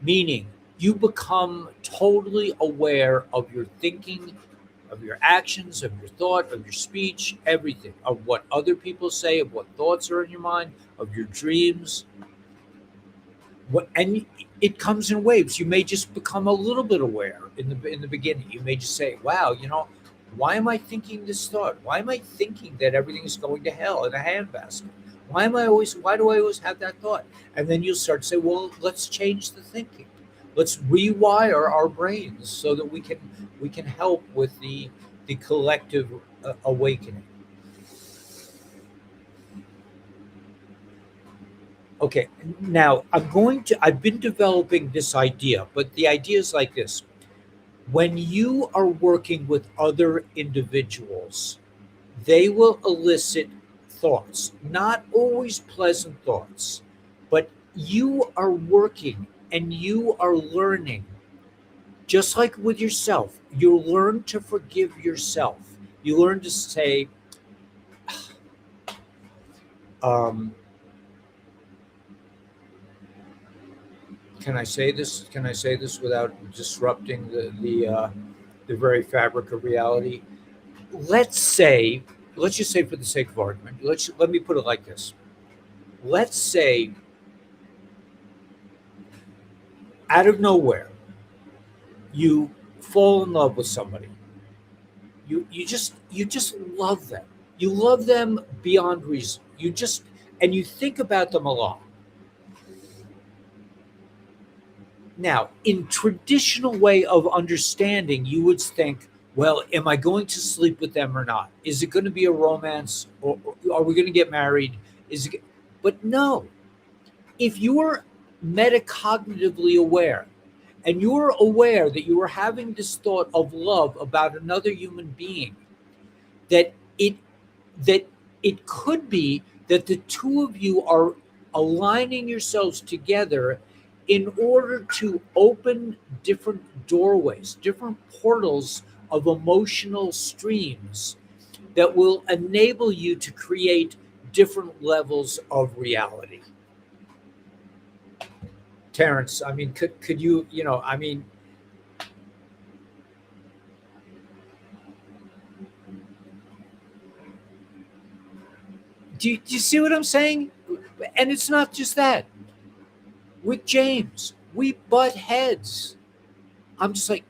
meaning you become totally aware of your thinking, of your actions, of your thought, of your speech, everything, of what other people say, of what thoughts are in your mind, of your dreams. And it comes in waves. You may just become a little bit aware in the beginning. You may just say, "Wow, why am I thinking this thought? Why am I thinking that everything is going to hell in a handbasket? Why do I always have that thought?" And then you'll start to say, "Well, let's change the thinking. Let's rewire our brains so that we can help with the collective awakening." Okay, now I've been developing this idea, but the idea is like this. When you are working with other individuals, they will elicit thoughts, not always pleasant thoughts, but you are working and you are learning, just like with yourself. You learn to forgive yourself. You learn to say, um, can I say this? Can I say this without disrupting the very fabric of reality? Let's say, let's just say for the sake of argument, let me put it like this. Let's say out of nowhere you fall in love with somebody. You just love them. You love them beyond reason. And you think about them a lot. Now, in traditional way of understanding, you would think, well, am I going to sleep with them or not? Is it going to be a romance, or are we going to get married? But no. If you're metacognitively aware and you're aware that you are having this thought of love about another human being, that it that it could be that the two of you are aligning yourselves together in order to open different doorways, different portals of emotional streams that will enable you to create different levels of reality. Terrence, I mean, could you, I mean, do you see what I'm saying? And it's not just that. With James, we butt heads. I'm just like,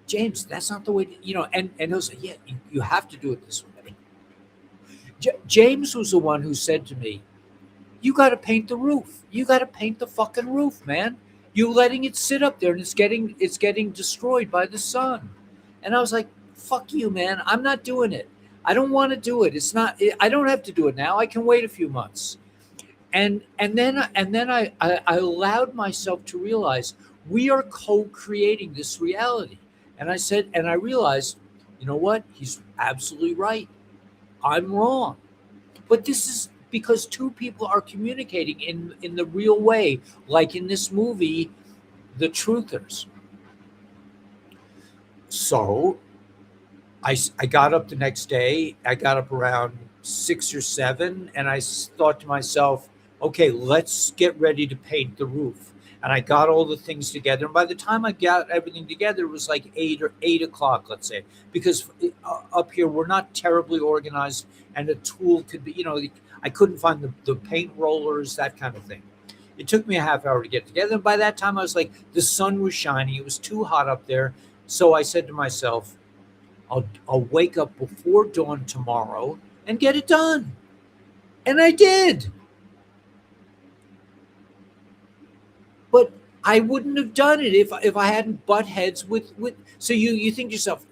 James, that's not the way, and he'll say, yeah, you have to do it this way. James was the one who said to me, you got to paint the roof. You got to paint the fucking roof, man. You're letting it sit up there and it's getting destroyed by the sun. And I was like, fuck you, man. I'm not doing it. I don't want to do it. It's not. I don't have to do it now. I can wait a few months. And then I allowed myself to realize we are co-creating this reality. And I said, and I realized, you know what? He's absolutely right. I'm wrong. But this is because two people are communicating in the real way, like in this movie, The Truthers. So I got up the next day. I got up around 6 or 7, and I thought to myself, okay, let's get ready to paint the roof. And I got all the things together. And by the time I got everything together, it was like 8 o'clock, let's say, because up here we're not terribly organized, and a tool could be, I couldn't find the paint rollers, that kind of thing. It took me a half hour to get together. And by that time, I was like, the sun was shining. It was too hot up there. So I said to myself, I'll wake up before dawn tomorrow and get it done. And I did. But I wouldn't have done it if I hadn't butt heads with. So you think to yourself,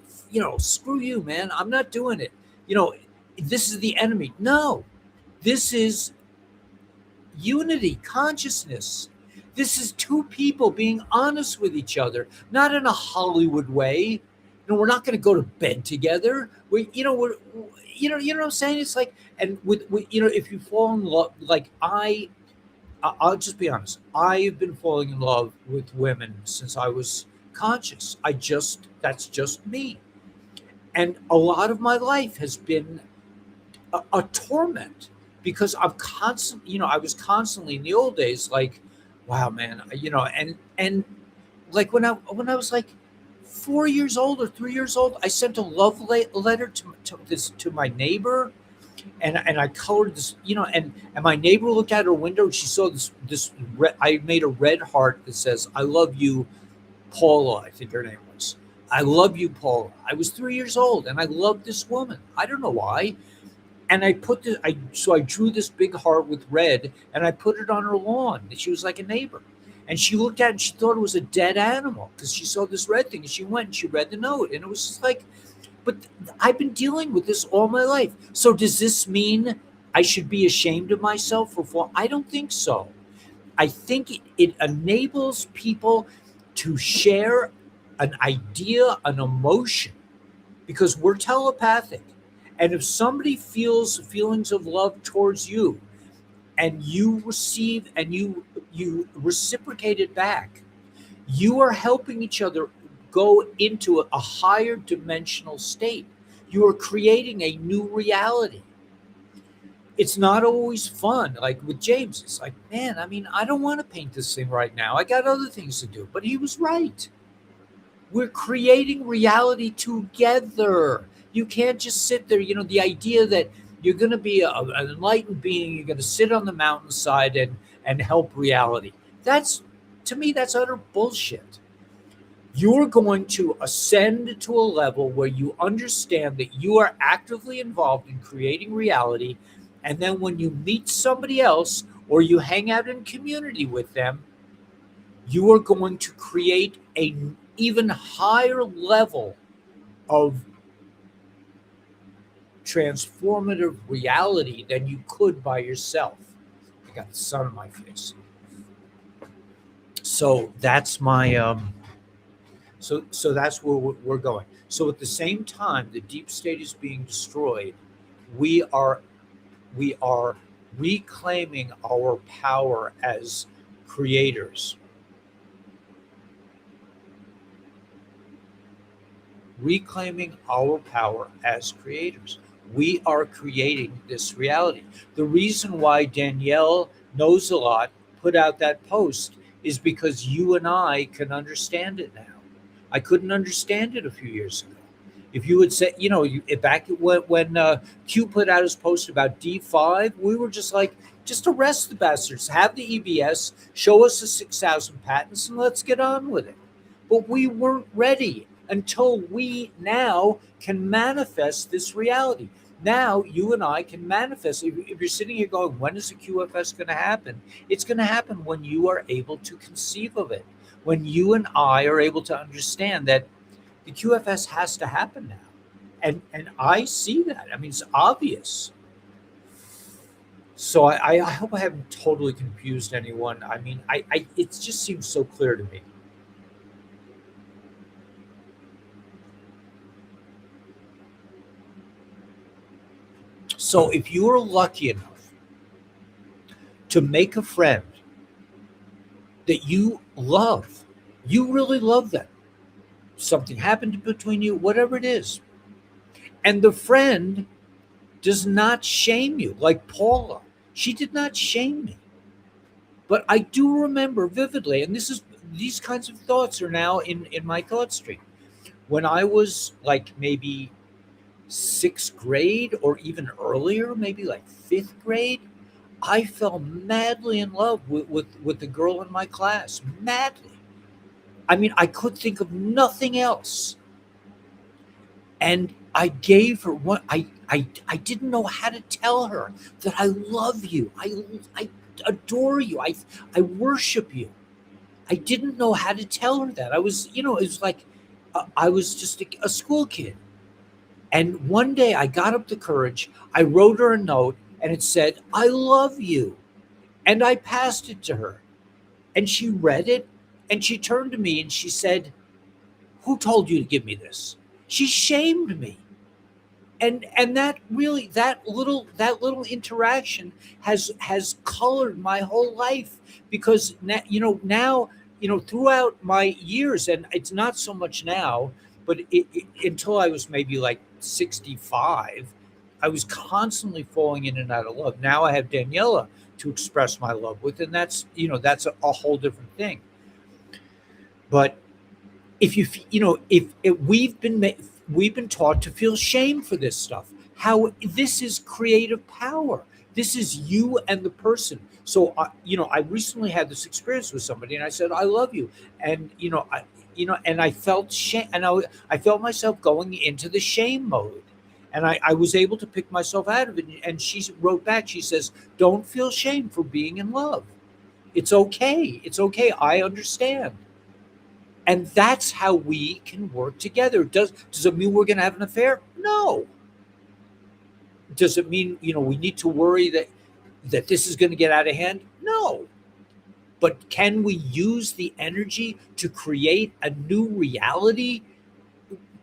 screw you, man. I'm not doing it. This is the enemy. No, this is unity, consciousness. This is two people being honest with each other, not in a Hollywood way. We're not going to go to bed together. You know what I'm saying? It's like, and with if you fall in love, like I'll just be honest. I've been falling in love with women since I was conscious. That's just me. And a lot of my life has been a torment because I was constantly in the old days like, wow, man, and like when I was like 4 years old or 3 years old, I sent a letter to my neighbor, and I colored this, and my neighbor looked out her window and she saw this I made a red heart that says, "I love you, Paula," I think her name was. "I love you, Paula." I was 3 years old and I loved this woman. I don't know why. And I drew this big heart with red and I put it on her lawn. She was like a neighbor. And she looked at it and she thought it was a dead animal because she saw this red thing and she went and she read the note. And it was just like, but I've been dealing with this all my life. So does this mean I should be ashamed of myself for? I don't think so. I think it enables people to share an idea, an emotion, because we're telepathic. And if somebody feels feelings of love towards you and you receive and you reciprocate it back, you are helping each other go into a higher dimensional state. You are creating a new reality. It's not always fun. Like with James, it's like, man, I mean, I don't want to paint this thing right now. I got other things to do. But he was right. We're creating reality together. You can't just sit there. The idea that you're going to be an enlightened being, you're going to sit on the mountainside and help reality. To me, that's utter bullshit. You're going to ascend to a level where you understand that you are actively involved in creating reality. And then when you meet somebody else or you hang out in community with them, you are going to create an even higher level of transformative reality than you could by yourself. I got the sun on my face. So that's my so that's where we're going. So at the same time the deep state is being destroyed, we are reclaiming our power as creators. Reclaiming our power as creators. We are creating this reality. The reason why Danielle Knows a Lot put out that post is because you and I can understand it now. I couldn't understand it a few years ago. If you had said, back when Q put out his post about D5, we were just like, just arrest the bastards, have the EBS, show us the 6,000 patents, and let's get on with it. But we weren't ready until we now can manifest this reality. Now you and I can manifest. If you're sitting here going, when is the QFS going to happen? It's going to happen when you are able to conceive of it. When you and I are able to understand that the QFS has to happen now. And I see that. I mean, it's obvious. So I hope I haven't totally confused anyone. I mean, it just seems so clear to me. So if you are lucky enough to make a friend that you love, you really love them, something happened between you, whatever it is, and the friend does not shame you, like Paula, she did not shame me. But I do remember vividly, and these kinds of thoughts are now in my thought stream. When I was like maybe 6th grade or even earlier, maybe like 5th grade, I fell madly in love with the girl in my class. Madly. I mean, I could think of nothing else. And I gave her what I didn't know how to tell her that I love you. I adore you. I worship you. I didn't know how to tell her that. I was, it was like I was just a school kid. And one day I got up the courage, I wrote her a note, and it said, "I love you." And I passed it to her. And she read it and she turned to me and she said, "Who told you to give me this?" She shamed me. And that really, that little interaction has colored my whole life, because now, throughout my years, and it's not so much now, but until I was maybe like 65, I was constantly falling in and out of love. Now I have Daniela to express my love with, and that's a whole different thing. But if if we've been taught to feel shame for this stuff. How this is creative power. This is you and the person. So I recently had this experience with somebody, and I said, "I love you," and and I felt shame, and I felt myself going into the shame mode, and I was able to pick myself out of it. And she wrote back. She says, "Don't feel shame for being in love. It's okay. It's okay. I understand." And that's how we can work together. Does it mean we're going to have an affair? No. Does it mean we need to worry that this is going to get out of hand? No. But can we use the energy to create a new reality,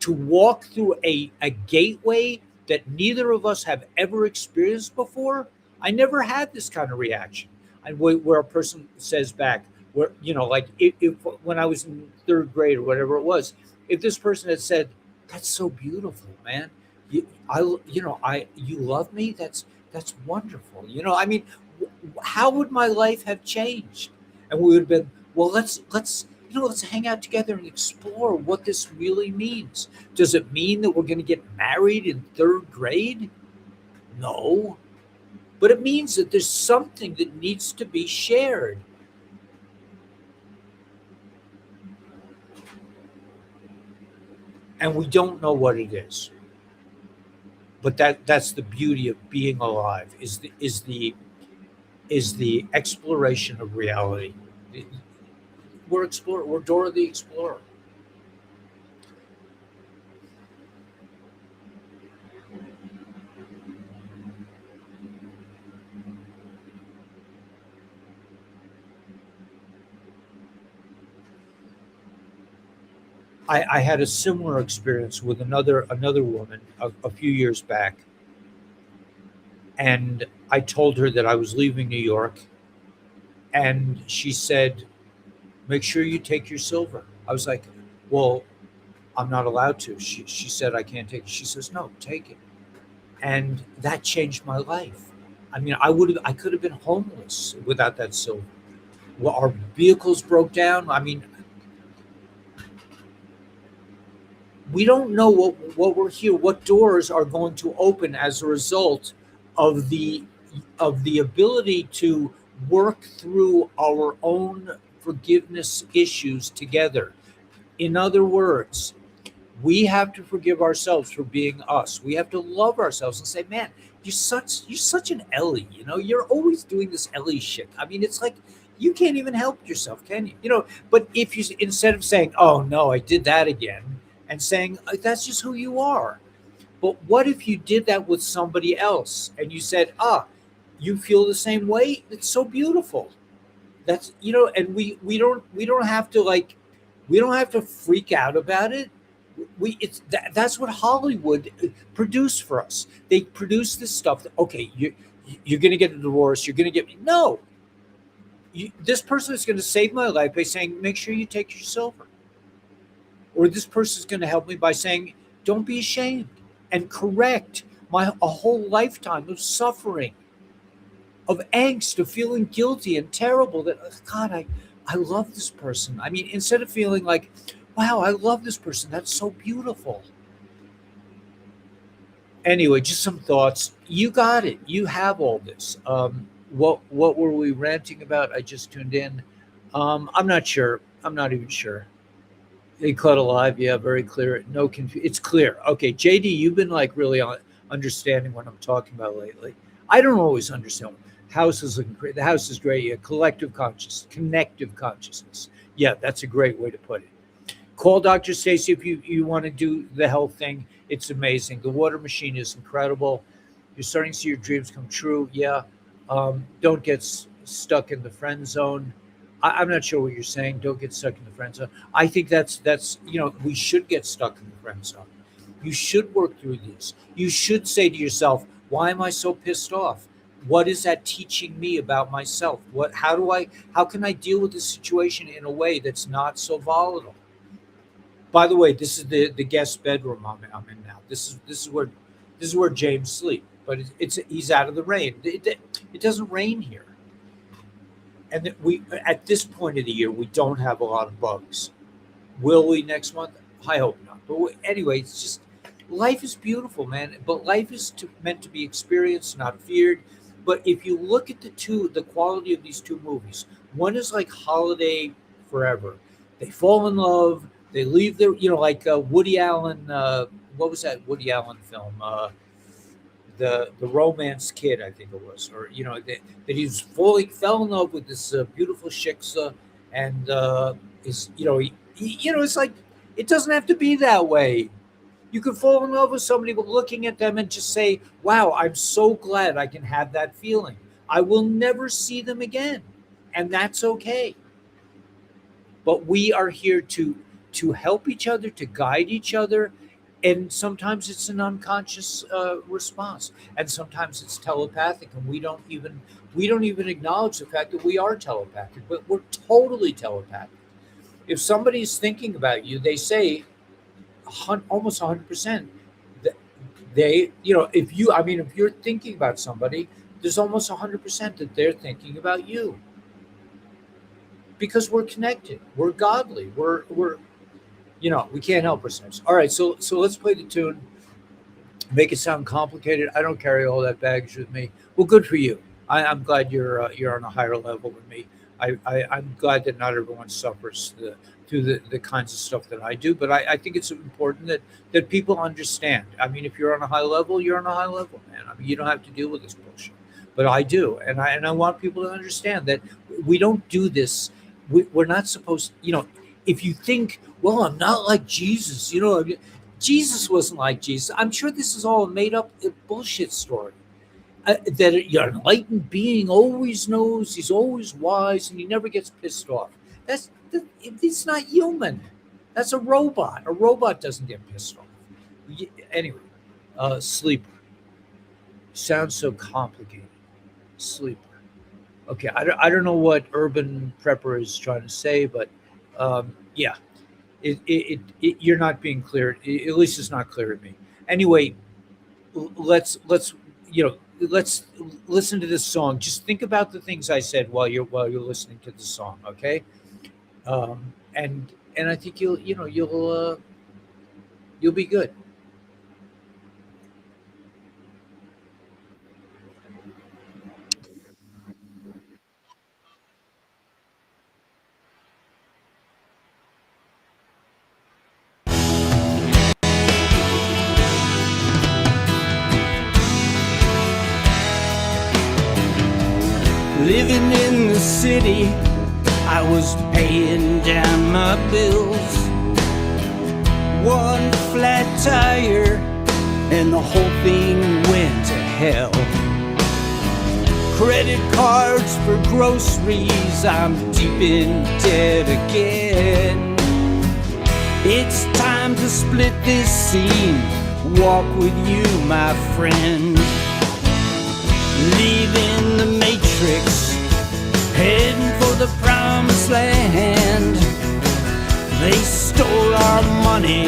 to walk through a gateway that neither of us have ever experienced before? I never had this kind of reaction. And where a person says back, where like if when I was in third grade or whatever it was, if this person had said, "That's so beautiful, man. You love me. That's wonderful." I mean, how would my life have changed? And we would have been, well, let's hang out together and explore what this really means. Does it mean that we're going to get married in third grade? No, but it means that there's something that needs to be shared. And we don't know what it is. But that's the beauty of being alive, is the exploration of reality. We're Dora the Explorer. I had a similar experience with another woman a few years back, and I told her that I was leaving New York, and she said, "Make sure you take your silver." I was like, "Well, I'm not allowed to." She said, "I can't take it." She says, "No, take it." And that changed my life. I mean, I could have been homeless without that silver. Well, our vehicles broke down. I mean, we don't know what we're here, what doors are going to open as a result of the ability to work through our own forgiveness issues together. In other words, we have to forgive ourselves for being us. We have to love ourselves and say, "Man, you're such an Ellie. You're always doing this Ellie shit." I mean, it's like you can't even help yourself, can you? But if you, instead of saying, "Oh no, I did that again," and saying, "That's just who you are." But what if you did that with somebody else and you said, "You feel the same way? It's so beautiful." And we don't have to, like, we don't have to freak out about it. That's what Hollywood produced for us. They produce this stuff that, okay, you're going to get a divorce, you're going to get me. No, this person is going to save my life by saying, "Make sure you take your silver," or this person is going to help me by saying, "Don't be ashamed," and correct a whole lifetime of suffering, of angst, of feeling guilty and terrible that, God, I love this person. I mean, instead of feeling like, "Wow, I love this person. That's so beautiful." Anyway, just some thoughts. You got it. You have all this. What were we ranting about? I just tuned in. I'm not sure. I'm not even sure. They caught alive. Yeah, very clear. No confusion. It's clear. Okay, JD, you've been like really understanding what I'm talking about lately. I don't always understand. House is looking great. The house is great. Yeah, collective consciousness, connective consciousness. Yeah, that's a great way to put it. Call Dr. Stacy if you want to do the health thing. It's amazing. The water machine is incredible. You're starting to see your dreams come true. Yeah. Don't get stuck in the friend zone. I'm not sure what you're saying. Don't get stuck in the friend zone. I think that's we should get stuck in the friend zone. You should work through this. You should say to yourself, why am I so pissed off? What is that teaching me about myself? How can I deal with this situation in a way that's not so volatile? By the way, this is the guest bedroom I'm in now. This is where James sleeps, but he's out of the rain. It doesn't rain here, and we at this point of the year we don't have a lot of bugs. Will we next month? I hope not. But anyway, it's just life is beautiful, man. But life is meant to be experienced, not feared. But if you look at the quality of these two movies, one is like Holiday Forever. They fall in love. They leave their, like Woody Allen. What was that Woody Allen film? The Romance Kid, I think it was, or that he was fell in love with this beautiful shiksa, and it's like it doesn't have to be that way. You can fall in love with somebody, but looking at them and just say, "Wow, I'm so glad I can have that feeling." I will never see them again, and that's okay. But we are here to help each other, to guide each other, and sometimes it's an unconscious response, and sometimes it's telepathic, and we don't even acknowledge the fact that we are telepathic, but we're totally telepathic. If somebody's thinking about you, they say almost 100% that if you're thinking about somebody, there's almost 100% that they're thinking about you, because we're connected, we're godly, we're we can't help ourselves. All right, so let's play the tune. Make it sound complicated. I don't carry all that baggage with me. Well, good for you. I'm glad you're on a higher level than me. I'm glad that not everyone suffers through the kinds of stuff that I do. But I think it's important that people understand. I mean, if you're on a high level, you're on a high level, man. I mean, you don't have to deal with this bullshit. But I do, and I want people to understand that we don't do this. We're not supposed. If you think, well, I'm not like Jesus, Jesus wasn't like Jesus. I'm sure this is all a made up bullshit story. That your enlightened being always knows, he's always wise, and he never gets pissed off. It's not human. That's a robot. A robot doesn't get pissed off. Anyway, Sleeper. Sounds so complicated. Sleeper. Okay, I don't know what Urban Prepper is trying to say, but yeah, you're not being clear. At least it's not clear to me. Anyway, let's listen to this song. Just think about the things I said while you're listening to the song, okay? And I think you'll be good. Living in the city, I was paying down my bills. One flat tire and the whole thing went to hell. Credit cards for groceries, I'm deep in debt again. It's time to split this scene, walk with you, my friend. Leaving the matrix, heading for the promised land. They stole our money,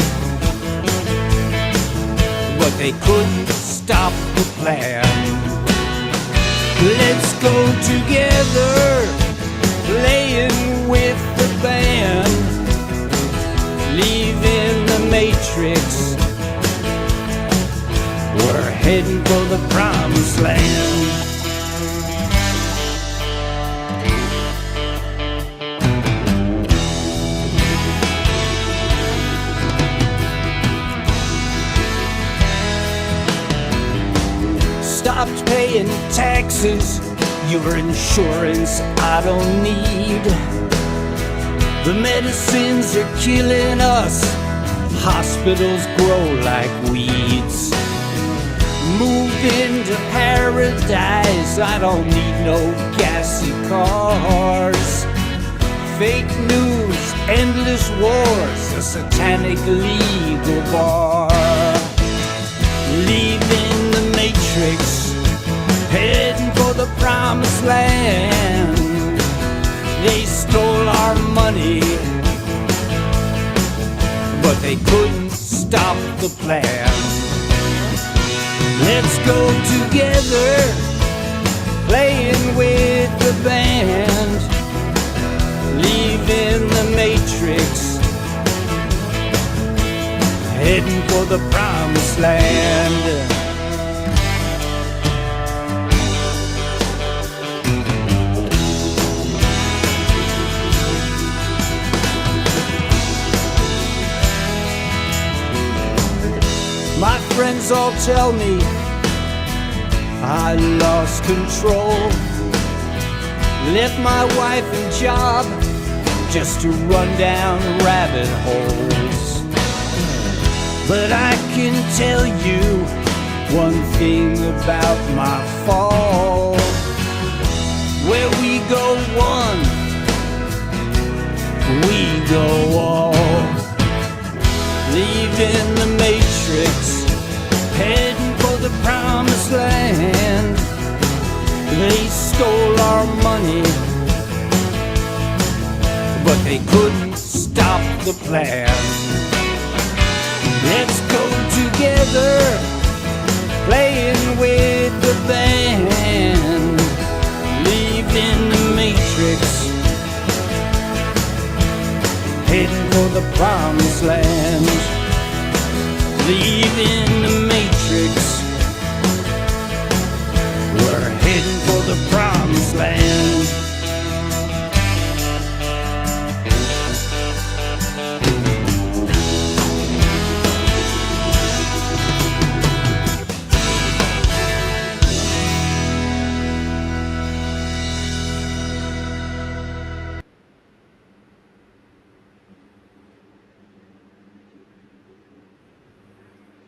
but they couldn't stop the plan. Let's go together, playing with the band. Leaving the matrix, we're heading for the promised land. Stopped paying taxes, your insurance I don't need. The medicines are killing us, hospitals grow like weeds. Moved into paradise, I don't need no gassy cars. fake news, endless wars, a satanic legal bar. Leaving the matrix, heading for the promised land. They stole our money, but they couldn't stop the plan. Let's go together, playing with the band, leaving the matrix, heading for the promised land. My friends all tell me I lost control, left my wife and job just to run down rabbit holes. But I can tell you one thing about my fall. Where we go one, we go all. Leaving the matrix, heading for the promised land. They stole our money, but they couldn't stop the plan. Let's go together, playing with the band, leaving the matrix, heading for the promised land. Leaving the matrix, we're heading for the promised land.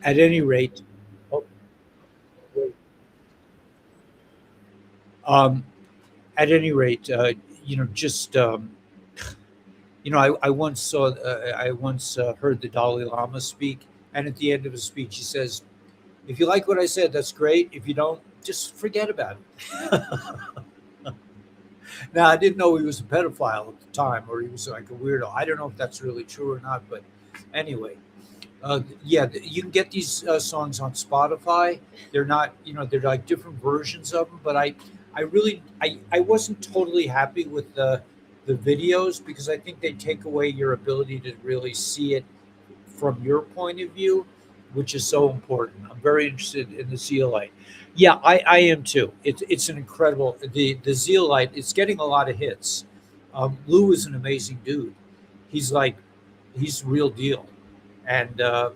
At any rate, oh, wait. At any rate, just I once saw, heard the Dalai Lama speak, and at the end of his speech, he says, "If you like what I said, that's great. If you don't, just forget about it." Now, I didn't know he was a pedophile at the time, or he was like a weirdo. I don't know if that's really true or not, but anyway. You can get these songs on Spotify. They're not, they're like different versions of them. But I wasn't totally happy with the videos, because I think they take away your ability to really see it from your point of view, which is so important. I'm very interested in the Zeolite. Yeah, I am too. It's an incredible, the Zeolite. It's getting a lot of hits. Lou is an amazing dude. He's real deal. And I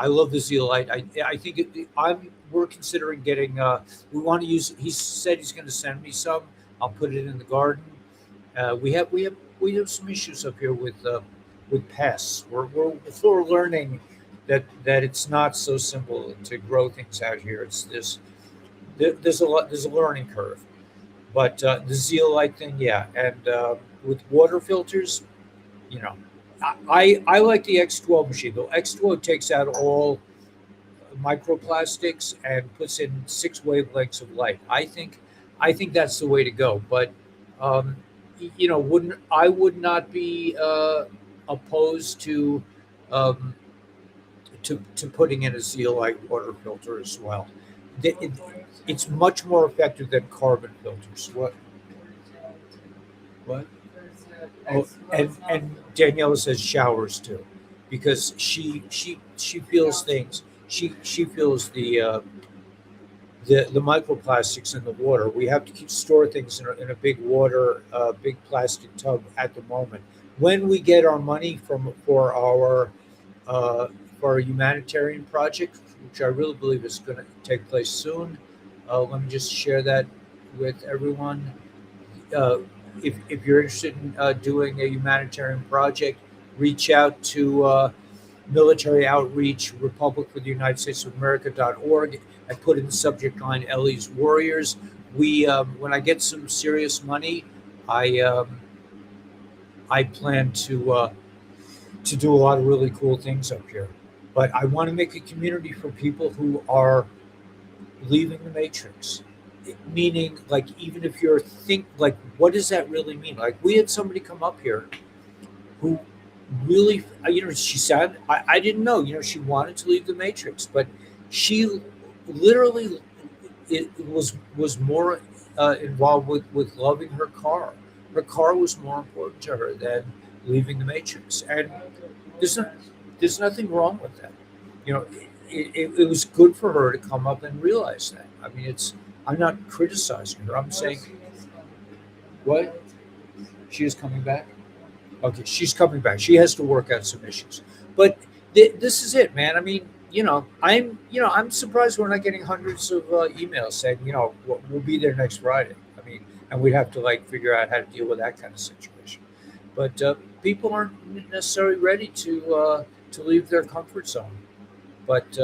love the Zeolite. I think we're considering getting. We want to use. He said he's going to send me some. I'll put it in the garden. We have some issues up here with pests. We're learning that it's not so simple to grow things out here. There's a learning curve. But the Zeolite thing, yeah, and with water filters, I like the X12 machine. The X12 takes out all microplastics and puts in 6 wavelengths of light. I think that's the way to go. But I would not be opposed to putting in a Zeolite water filter as well. It's much more effective than carbon filters. What? Oh, and Daniela says showers too, because she feels things. She feels the microplastics in the water. We have to store things in a big big plastic tub at the moment. When we get our money for our humanitarian project, which I really believe is going to take place soon, let me just share that with everyone. If you're interested in doing a humanitarian project, reach out to Military Outreach Republic for the United States of America.org and put in the subject line Ellie's Warriors. We when I get some serious money, I I plan to do a lot of really cool things up here. But I want to make a community for people who are leaving the matrix. Meaning, like, even if you're like, what does that really mean? Like, we had somebody come up here who really, she said, I didn't know, she wanted to leave the matrix, but she literally was more involved with loving her car. Her car was more important to her than leaving the matrix, and there's no, there's nothing wrong with that. It was good for her to come up and realize that. I mean, I'm not criticizing her. I'm saying, what? She is coming back? Okay, she's coming back. She has to work out some issues. But this is it, man. I mean, I'm surprised we're not getting hundreds of emails saying, we'll be there next Friday. I mean, and we'd have to like figure out how to deal with that kind of situation. But people aren't necessarily ready to leave their comfort zone. But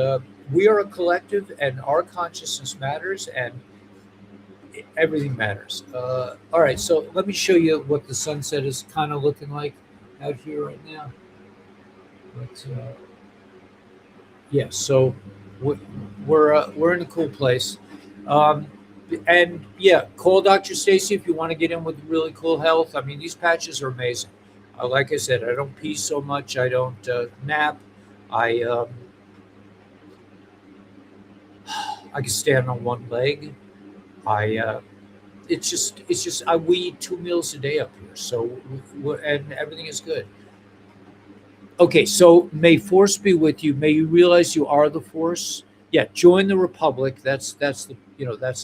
we are a collective, and our consciousness matters, and everything matters. All right, so let me show you what the sunset is kind of looking like out here right now. But yeah, so we're in a cool place. And yeah, call Dr. Stacy if you want to get in with really cool health. I mean, these patches are amazing. Like I said, I don't pee so much. I don't nap. I can stand on one leg. It's just we eat 2 meals a day up here, so and everything is good. Okay, so may force be with you. May you realize you are the force. Yeah, join the Republic. That's that's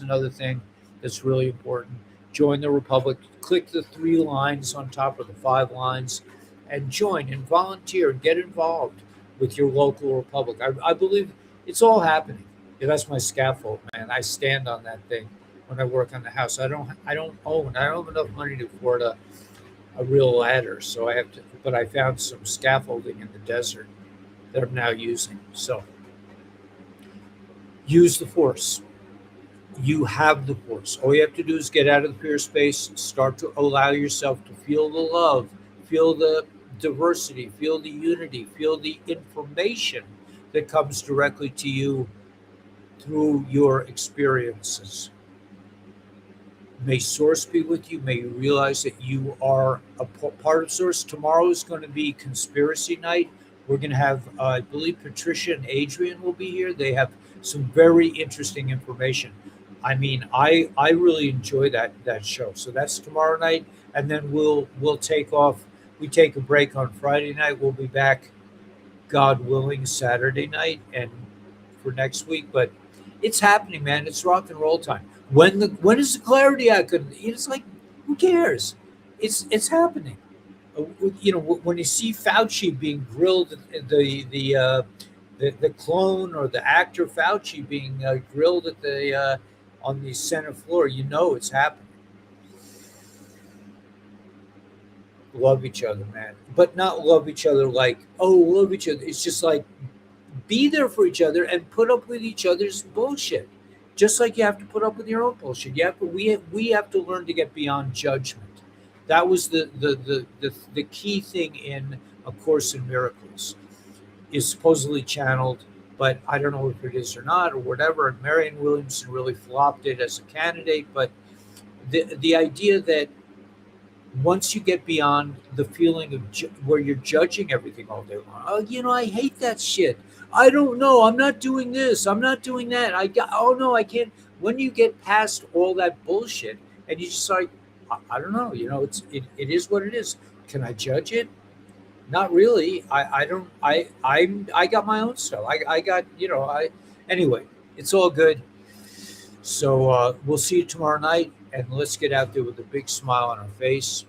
another thing that's really important. Join the Republic. Click the 3 lines on top of the 5 lines, and join and volunteer and get involved with your local Republic. I believe it's all happening. Yeah, that's my scaffold, man. I stand on that thing when I work on the house. I don't have enough money to afford a real ladder, so I have to. But I found some scaffolding in the desert that I'm now using. So use the force. You have the force. All you have to do is get out of the fear space, start to allow yourself to feel the love, feel the diversity, feel the unity, feel the information that comes directly to you through your experiences. May Source be with you. May you realize that you are a part of Source. Tomorrow is going to be conspiracy night. We're going to have, I believe, Patricia and Adrian will be here. They have some very interesting information. I mean, I really enjoy that show. So that's tomorrow night, and then we'll take off. We take a break on Friday night. We'll be back, God willing, Saturday night and for next week. But it's happening, man. It's rock and roll time. When is the clarity I could? It's like, who cares? It's happening. When you see Fauci being grilled, the clone or the actor Fauci being grilled at the on the Senate floor, it's happening. Love each other, man, but not love each other like, love each other. It's just like, be there for each other and put up with each other's bullshit. Just like you have to put up with your own bullshit. We have to learn to get beyond judgment. That was the key thing in A Course in Miracles. Is supposedly channeled, but I don't know if it is or not or whatever. And Marianne Williamson really flopped it as a candidate. But the idea that once you get beyond the feeling of where you're judging everything all day long, I hate that shit. I don't know. I'm not doing this. I'm not doing that. I can't. When you get past all that bullshit and you just like, I don't know, it is what it is. Can I judge it? Not really. I got my own stuff. Anyway, it's all good. So we'll see you tomorrow night, and let's get out there with a big smile on our face.